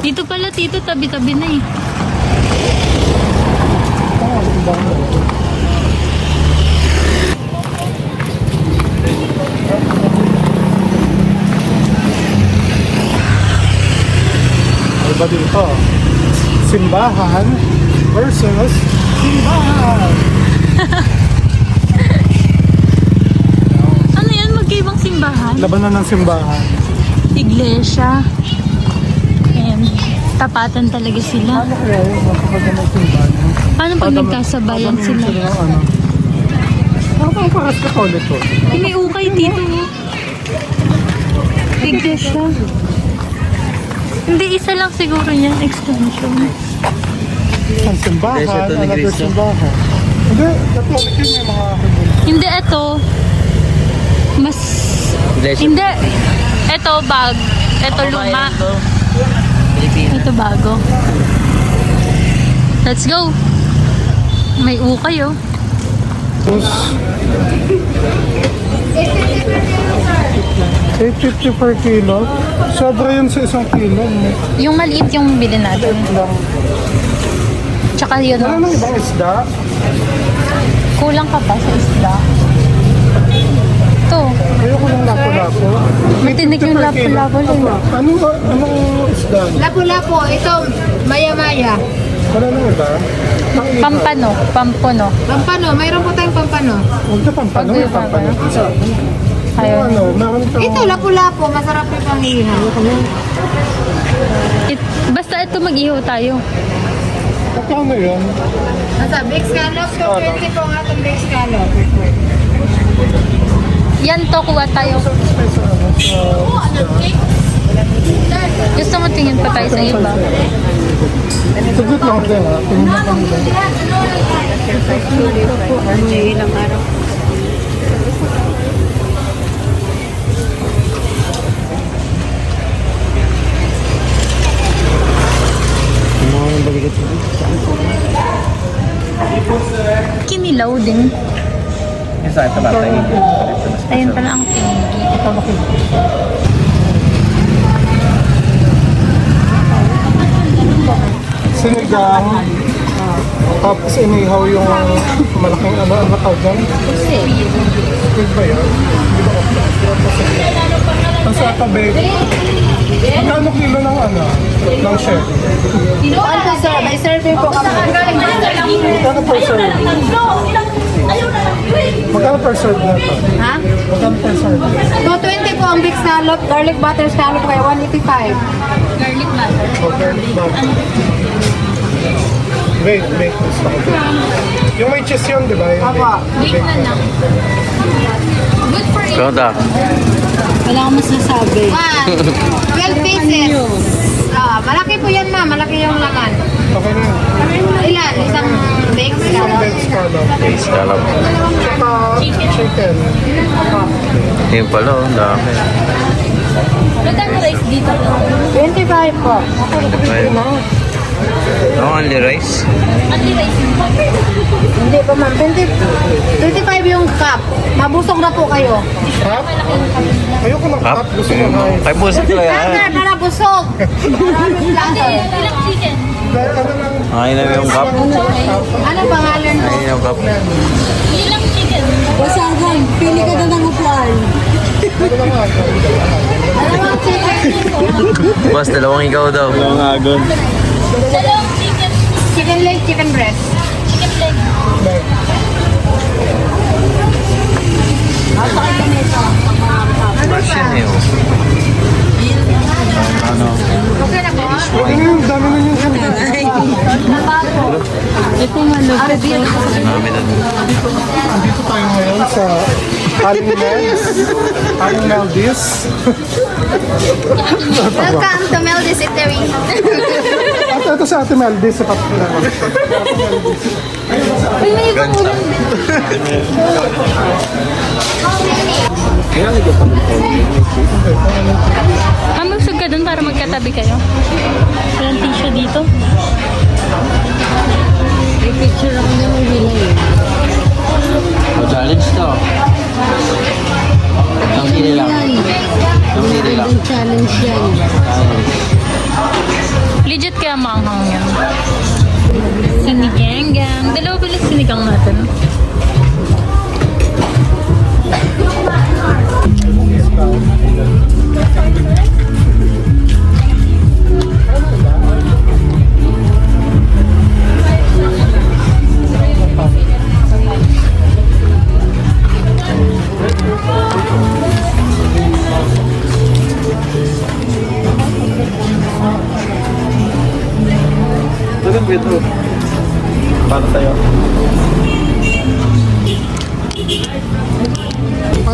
Dito pala, Tito, tabi-tabi na eh. Ano ba dito? Simbahan versus simbahan. Ano yan? Magkaibang simbahan? Labanan ng simbahan. Iglesia. Ayan. Tapatan talaga sila. Ano kaya yung makakaganda ng simbahan? Paano pag nagkasabayan sila? Ano? Ano pang paras Katolik ko? May ukay dito. Oh. Iglesia. Hindi, isa lang siguro yan. Extension. Ang simbahan, Iglesia to ni another Cristo. simbahan. Hindi, Katolik yun may mga kaganda. Hindi, ito. Mas... Iglesia. Hindi. Ito, bag. Ito, luma. Ito, bago. Let's go. May ukay, oh. Tapos, 850 per kilo. Sobra yun sa isang kilo. No? Yung maliit yung bilhin natin. Lang. Tsaka yun, Wala nang ibang isda. kulang ka pa sa isda. Ito. Ayoko ng lapo-lapo. Matinik yung 850 per kilo. lapo-lapo. Anong isda? Lapu-lapu, ito, maya-maya. Wala nang iba? Ang iba. Pampano. Pampano. Pampano, mayroon po tayong pampano. Huwag na pampano. Pag- Pampano. Ayun. Ano, meron kang... Ito, lapu-lapu, masarap yung pangihaw. Basta ito mag-ihaw tayo. Magkano yun? Nasa big scallop, 220 po ang atong big scallop. Yan to, kuha tayo. Gusto mo tingin pa tayo sa iba? Sagot lang din ha. Tingnan mo kami din. Kinilaw din. Ayun pala ang tinigi. Sinigang. Tapos inihaw yung malaking ano tawag dyan? Squid ba yun? Ang sa tabi. Magkano kilo ng ano? Ng chef? Ano sir, may serving po kami. Magkano per serve? Magkano per serve na ito? Ha? Magkano per serve? 220 po ang big scallop, garlic butter scallop kaya 185. Garlic butter. Okay, bakit? Wait. Gusto ko. Yung may cheese yun, di ba? Yung Apo. Wait na lang. Good for you. Kau Wala akong masasabi. 12 pieces. Malaki po yan ma'am, malaki yung laman. Okay na yun. Ilan? Isang big Isang scallop. bed scallop. Base scallop. Tsaka chicken. Yun pala, oh, dami. Magkano rice dito? 25 po. Only rice? Only rice. Hindi po ma'am, 25 yung cup. Mabusog na po kayo. Crab? Ayoko ng Up? crab. Gusto ko na yun. Ay, busit ko yan. Para busog. Maraming plato. Ilang chicken? Dahil ano lang. Ay, na yung cup. Ano pangalan mo? Ay, yung cup. Ilang chicken? Wasagan, pili ka na ng upuan. Ano lang ako? Dalawang chicken. Boss, dalawang ikaw daw. Dalawang agon. Dalawang chicken. Chicken leg, chicken breast. Chicken leg. Fresh yun eh, oh. Ano? Okay na po? Huwag na yun. Dami na yung handa. Ito malupit. Dami na. Andito tayo ngayon sa Aling Meldis. Welcome to Meldis Eatery. At ito sa Ate Meldis. Sa Kapila. Uy, may ibang ulam. Mamusog ka dun para magkatabi kayo. Walang tissue dito. May picture ako ng Hilay. O, challenge to. Ang pili lang. Ang pili lang. Ang challenge yan. Legit kaya maanghang yan. Sinigang. Dalawa pala sinigang natin. Doon dito. Para tayo.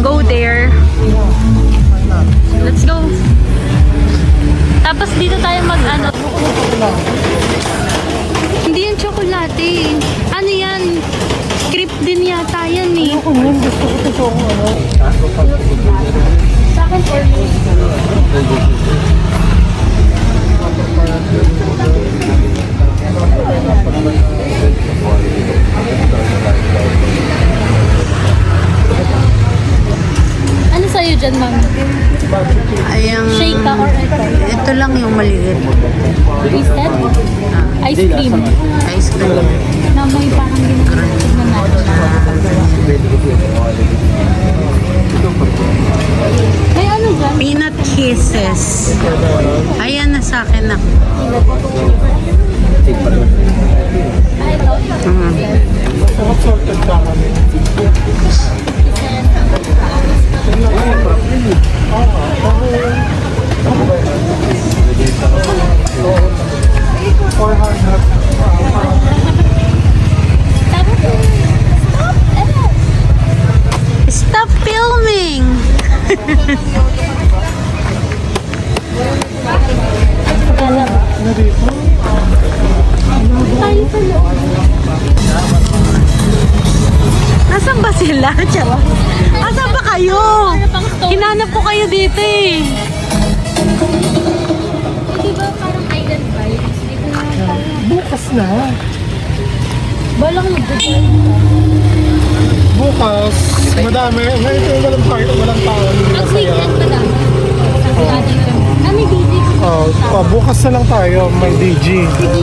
Go there. Let's go. Tapos dito tayo mag-ano. Hindi yan tsokolate. Ano yan? Crepe din yata yan eh. Ako nun, gusto ko ito kung ano. Sa akin or ano sa'yo dyan, ma'am? Ayang, Shake ka or ito? ito lang yung maliit. Twisted? Ice cream. Ice cream. Na may parang ginagawa natin na. May ano dyan? Peanut kisses. Ayan na sa akin na. Ay, ito. Masarap sorted ka kami. Stop filming! Nasaan ba sila? Charot. Nasaan ba kayo? Hinanap ko kayo dito eh. Di ba parang island vibes? Dito na lang tayo. Bukas na. Balang mag-design. Bukas. Madami. Ngayon ito walang party, walang tao. Ang weekend pa daw. Sabi natin kami. Ah, may DJ. Bukas na lang tayo. May DJ. Sige,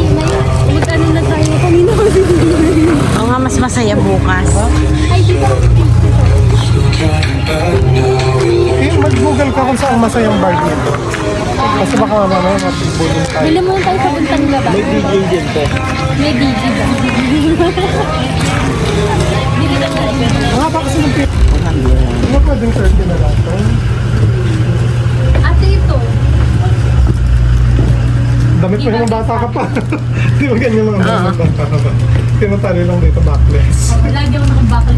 may mag-ano na tayo. Kanina ko si Oo nga, mas masaya bukas. Ay, di ba? Mag-google ka kung saan masayang bar dito. Kasi baka mamaya matibulong tayo. Bili mo tayo sa Buntang Laba. May DJ din to. May DJ ba? Bili ka tayo. Mga pa kasi ng pito. Ano pwedeng 30 na lang to? Ate, ito. Damit mo yung bata ka pa. Di ba ganyan mga bata ka pa? Tinatali lang dito backless. Lagi ako nakabakal.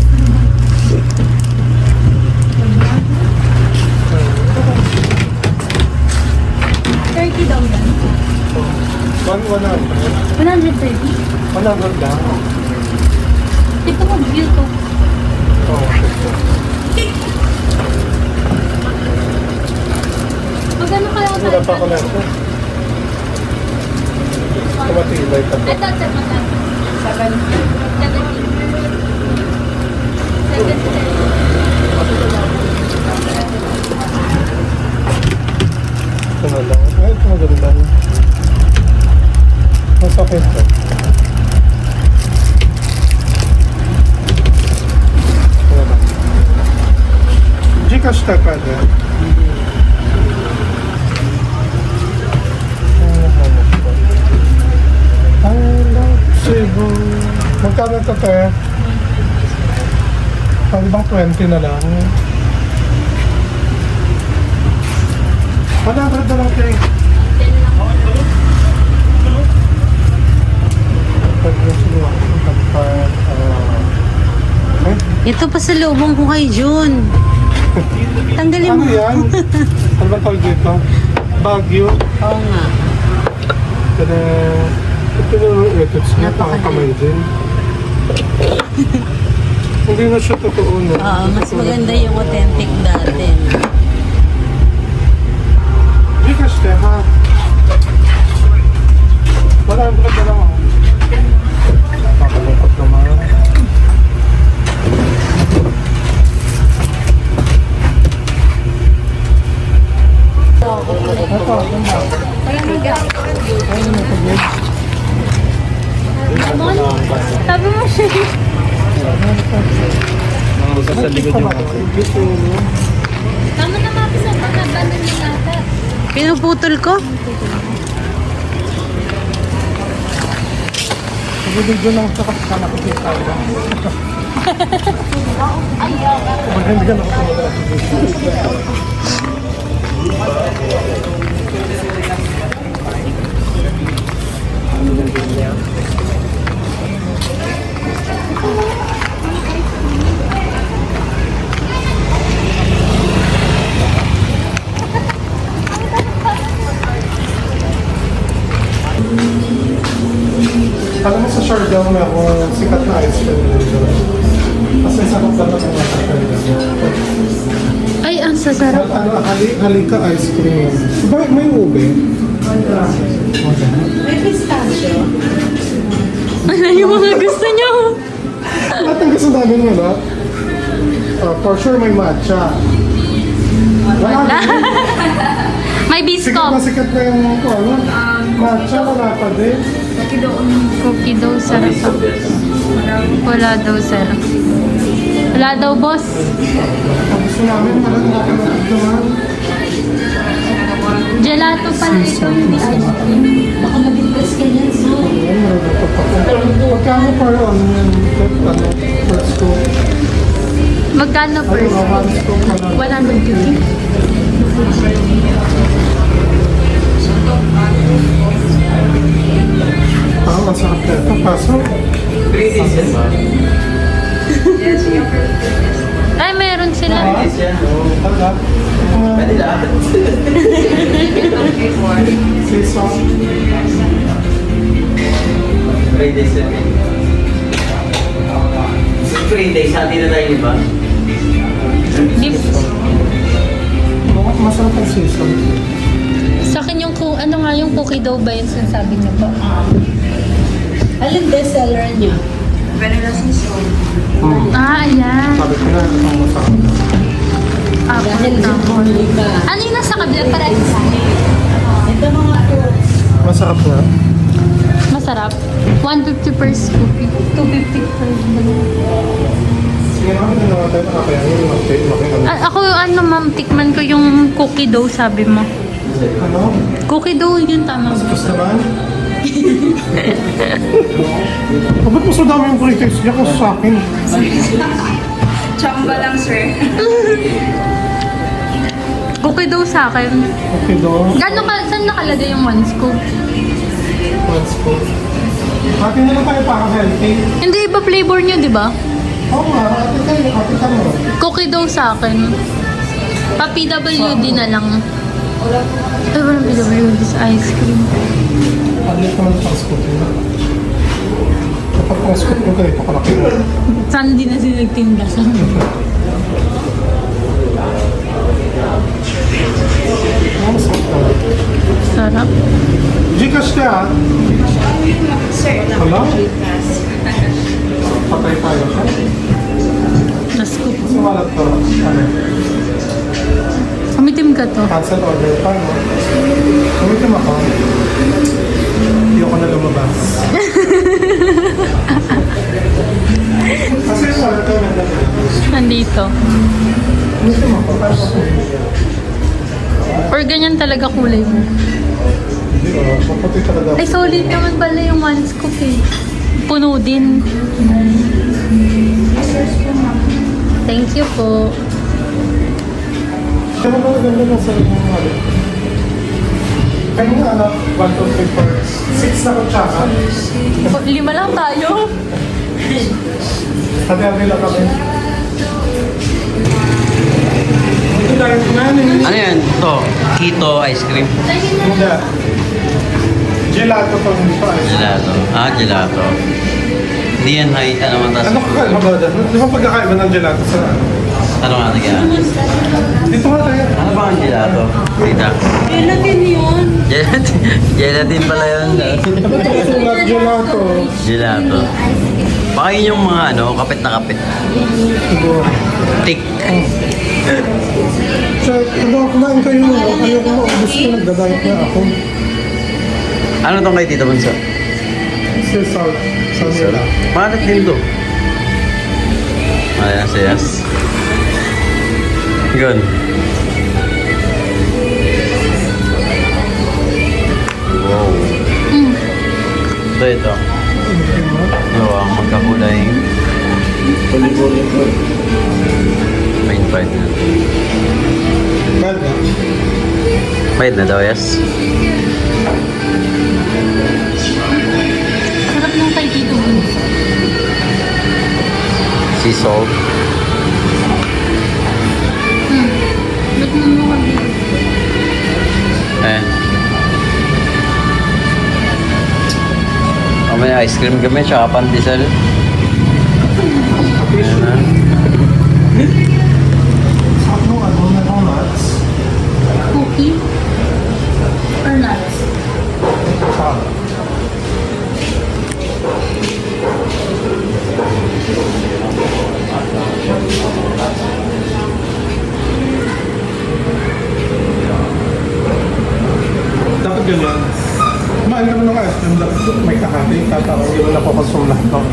30 daw yan. 100. 130. 100 lang. Ito mo, view to. Oo. Magano kaya ako Wala pa ako na ito. Tumatibay pa to. Ito, ito, ito. 70. Ito na lang. Ay, ito maganda. Masakit to. Wala ba? Gcash ka pa din. I love Cebu. Magkano ito, te? Pwede bang 20 na lang? 100 na lang, te. Ito pa sa lubong ko kay June. Tanggalin Ano mo. yan? Ano ba tawag dito? Baguio? Oo nga. Ito na records niya, parang kamay din. Hindi na siya totoo, no? Oo, mas maganda yung authentic dati. Gcash, te, ha? 100 na lang ako. Sabi mo siya. Sa likod yung Tama na mga pisang pagkabanan ng nata. Pinuputol ko? Video lang sa kasama ko sa tayo. Maganda na ako. Alam mo sa Siargao may akong sikat na ice cream dito. Kasi sa kapatid ng mga kakailan. Ay, ang sasarap. Halika ice cream. May ube? May pistachio. Ano yung mga gusto niyo? Lahat ang gusto namin wala. For sure may matcha. Wala. May bisco. Sikat na yung ano, matcha, wala pa din. Cookie daw, sarap. Wala daw, sarap. Wala daw, boss. Gusto namin wala naman. Gelato pala ito, hindi ice cream. Baka mabigkas ka niyan, so. Magkano per ano yan? Per scoop? Magkano per Ay, one scoop pa lang. 150? Ang sarap na ito. Kaso, Ay, meron sila. wala. Season. Friday, sa atin na tayo, di ba? Masarap ang season. Sa akin yung, ano nga yung cookie dough ba yun sinasabi niyo po? Alin bestseller niyo? Ah, ayan. Sabi ko na, ito ang masarap. Dahil Jimon ka. Ano yung nasa kabila para isa? Ito mga fruits. Masarap na. Masarap. 150 per scoop. 250 per dalawa. Sige naman na naman tayo nakakayanin. Ako ano ma'am, tikman ko yung cookie dough sabi mo. Ano? Cookie dough yun tama. Gusto naman? Ba't mas madami yung pre-text niya kasi sa akin? Chamba lang, sir. Cookie dough sa akin. Okay do. Gano'n ka, saan nakalagay yung 1 scoop? One scoop. Atin na lang tayo para healthy. Hindi iba flavor nyo, di ba? Oo nga, atin tayo. Atin ka mo. Cookie dough sa akin. Pa-PWD na lang. Ay, walang PWD sa ice cream. Paglit naman pang scoop yun. Kapag pang scoop yung ganito kalaki mo. Saan di na sila nagtinda sa Masarap naman. sarap. Gcash niya ah. Sir, Wala? Patay tayo siya. Na scoop. Kasi wala to. Ano? Umitim ka to. Cancel order pa, no? Kumitim ako. Hindi ako na lumabas. Kasi wala to. Nandito. Kumitim ako. Or ganyan talaga kulay mo. Hindi oh. Maputi talaga. Ay, solid naman pala yung 1 scoop eh. Puno din. Thank you po. Kaya mo ganda na sa mga ano. Kaya nga anak, 1, 2, 3, 4, 6 na kutsaka. 5 lang tayo. Sabi-sabi lang kami. Ito tayo kumain. Ano yan? Ito, keto ice cream. Hindi. Gelato to, hindi pa ice. Gelato. Ah, gelato. Hindi yan high, ano man tas. Ano kakaiba ba dyan? Di ba pagkakaiba ng gelato sa Ano nga nagyan? Dito nga tayo. Ano ba ang gelato? Tita. Gelatin yun. Gelatin. Gelatin pala yun. Dapat ito sulat gelato. Gelato. Baka yun yung mga ano, kapit na kapit. Siguro. Tik. So, kumain kayo mo. Ayaw ko maubos ko. Nagdadayot na ako. Ano tong kay Tita Bunso? Sea salt sa nila. Bakit din to? Ayas, ayas. Yun. Wow. Ito. Ito ang magkakulay. Main fried na. Kalda. Fried na daw, yes. Sarap nung kay Tito Bunso. Sea salt. Ba't mo mo kami? Eh. May ice cream kami, tsaka pandesal. Ayan na. Nuts. Cookie? Or nuts? Dapat ganyan. Kumain naman ng ice cream. Dapat may kahati. Tatawag hindi mo napakonsume lahat ng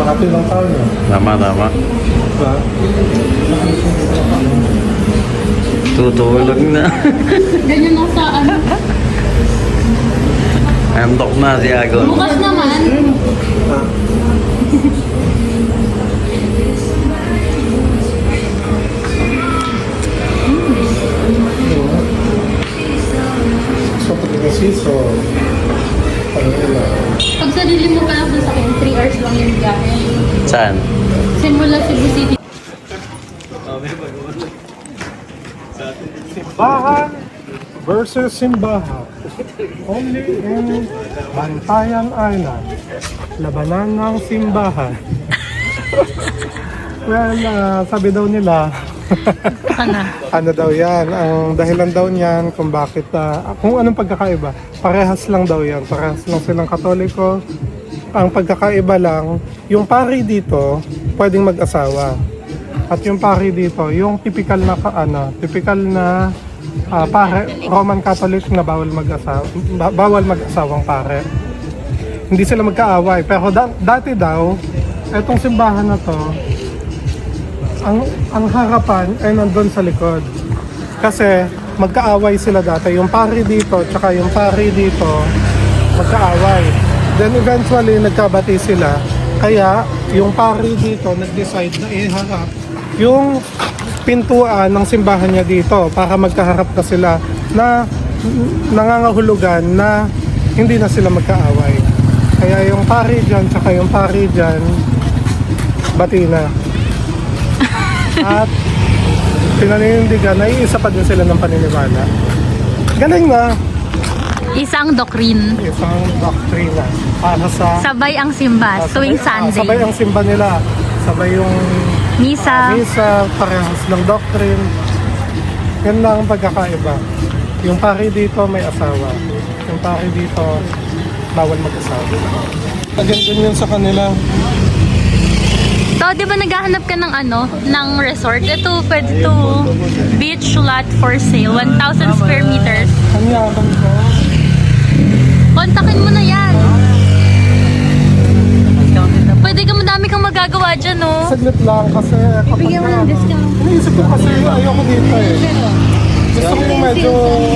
hati lang tayo. Tama, tama. Diba? Tutulog na. Ganyan ako sa ano. Antok na si Agon. Bukas naman. So, pag kasi, so, ano nila? Pag sarili mo pa lang sa akin, 3 hours lang yung biyahe. Saan? Simula Cebu City. Simbahan versus Simbahan. Only in Bantayan Island. Labanan ng Simbahan. Well, sabi daw nila, ano daw yan, ang dahilan daw niyan kung bakit, kung anong pagkakaiba, parehas lang daw yan, parehas lang silang Katoliko. Ang pagkakaiba lang, yung pari dito, pwedeng mag-asawa. At yung pari dito, yung typical na pare, Roman Catholic na bawal mag-asawang pare. Hindi sila magkaaway, pero dati daw, etong simbahan na to, ang harapan ay nandun sa likod. Kasi magkaaway sila dati. Yung pari dito, tsaka yung pari dito, magkaaway. Then eventually, nagkabati sila. Kaya, yung pari dito, nag-decide na iharap yung pintuan ng simbahan niya dito para magkaharap na sila na nangangahulugan na hindi na sila magkaaway. Kaya yung pari dyan, tsaka yung pari dyan, bati na. At pinaninindigan na iisa pa din sila ng paniniwala. Galing na. Isang doktrine. Isang doktrina para sa Sabay ang simba tuwing Sunday. sabay ang simba nila. Sabay yung Misa. misa, parehas ng doctrine. Yan lang ang pagkakaiba. Yung pari dito may asawa. Yung pari dito bawal mag-asawa. Again din yun sa kanila. So, di ba naghahanap ka ng ng resort? Ito, pwede to beach lot for sale. 1,000 square meters. Ang yaman ko. Kontakin mo na yan. Pwede ka, madami kang magagawa dyan, no? Saglit lang kasi kapag Bigyan mo ng discount. Iniisip ko kasi ayoko dito eh. Gusto ko yung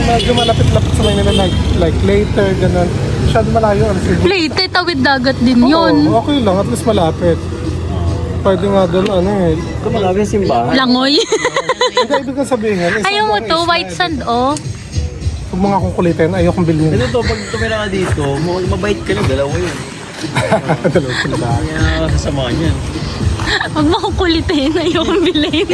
medyo malapit-lapit sa Manila like later, ganun. Masyado malayo ang Cebu. Leyte, tawid dagat din yun. Oo, okay lang, at least malapit. Pwede nga doon, Ito malaki yung simbahan. Langoy. Hindi, ibig kong sabihin. Ayaw mo to, white sand, oh. Huwag mga kong kulitin, ayaw kong bilhin. Ito to, pag tumira ka dito, mabait ka na, dalawa yun. Dalawang sila. Kaya sasamahan yan. Huwag mo kukulitin, ayaw kong bilhin.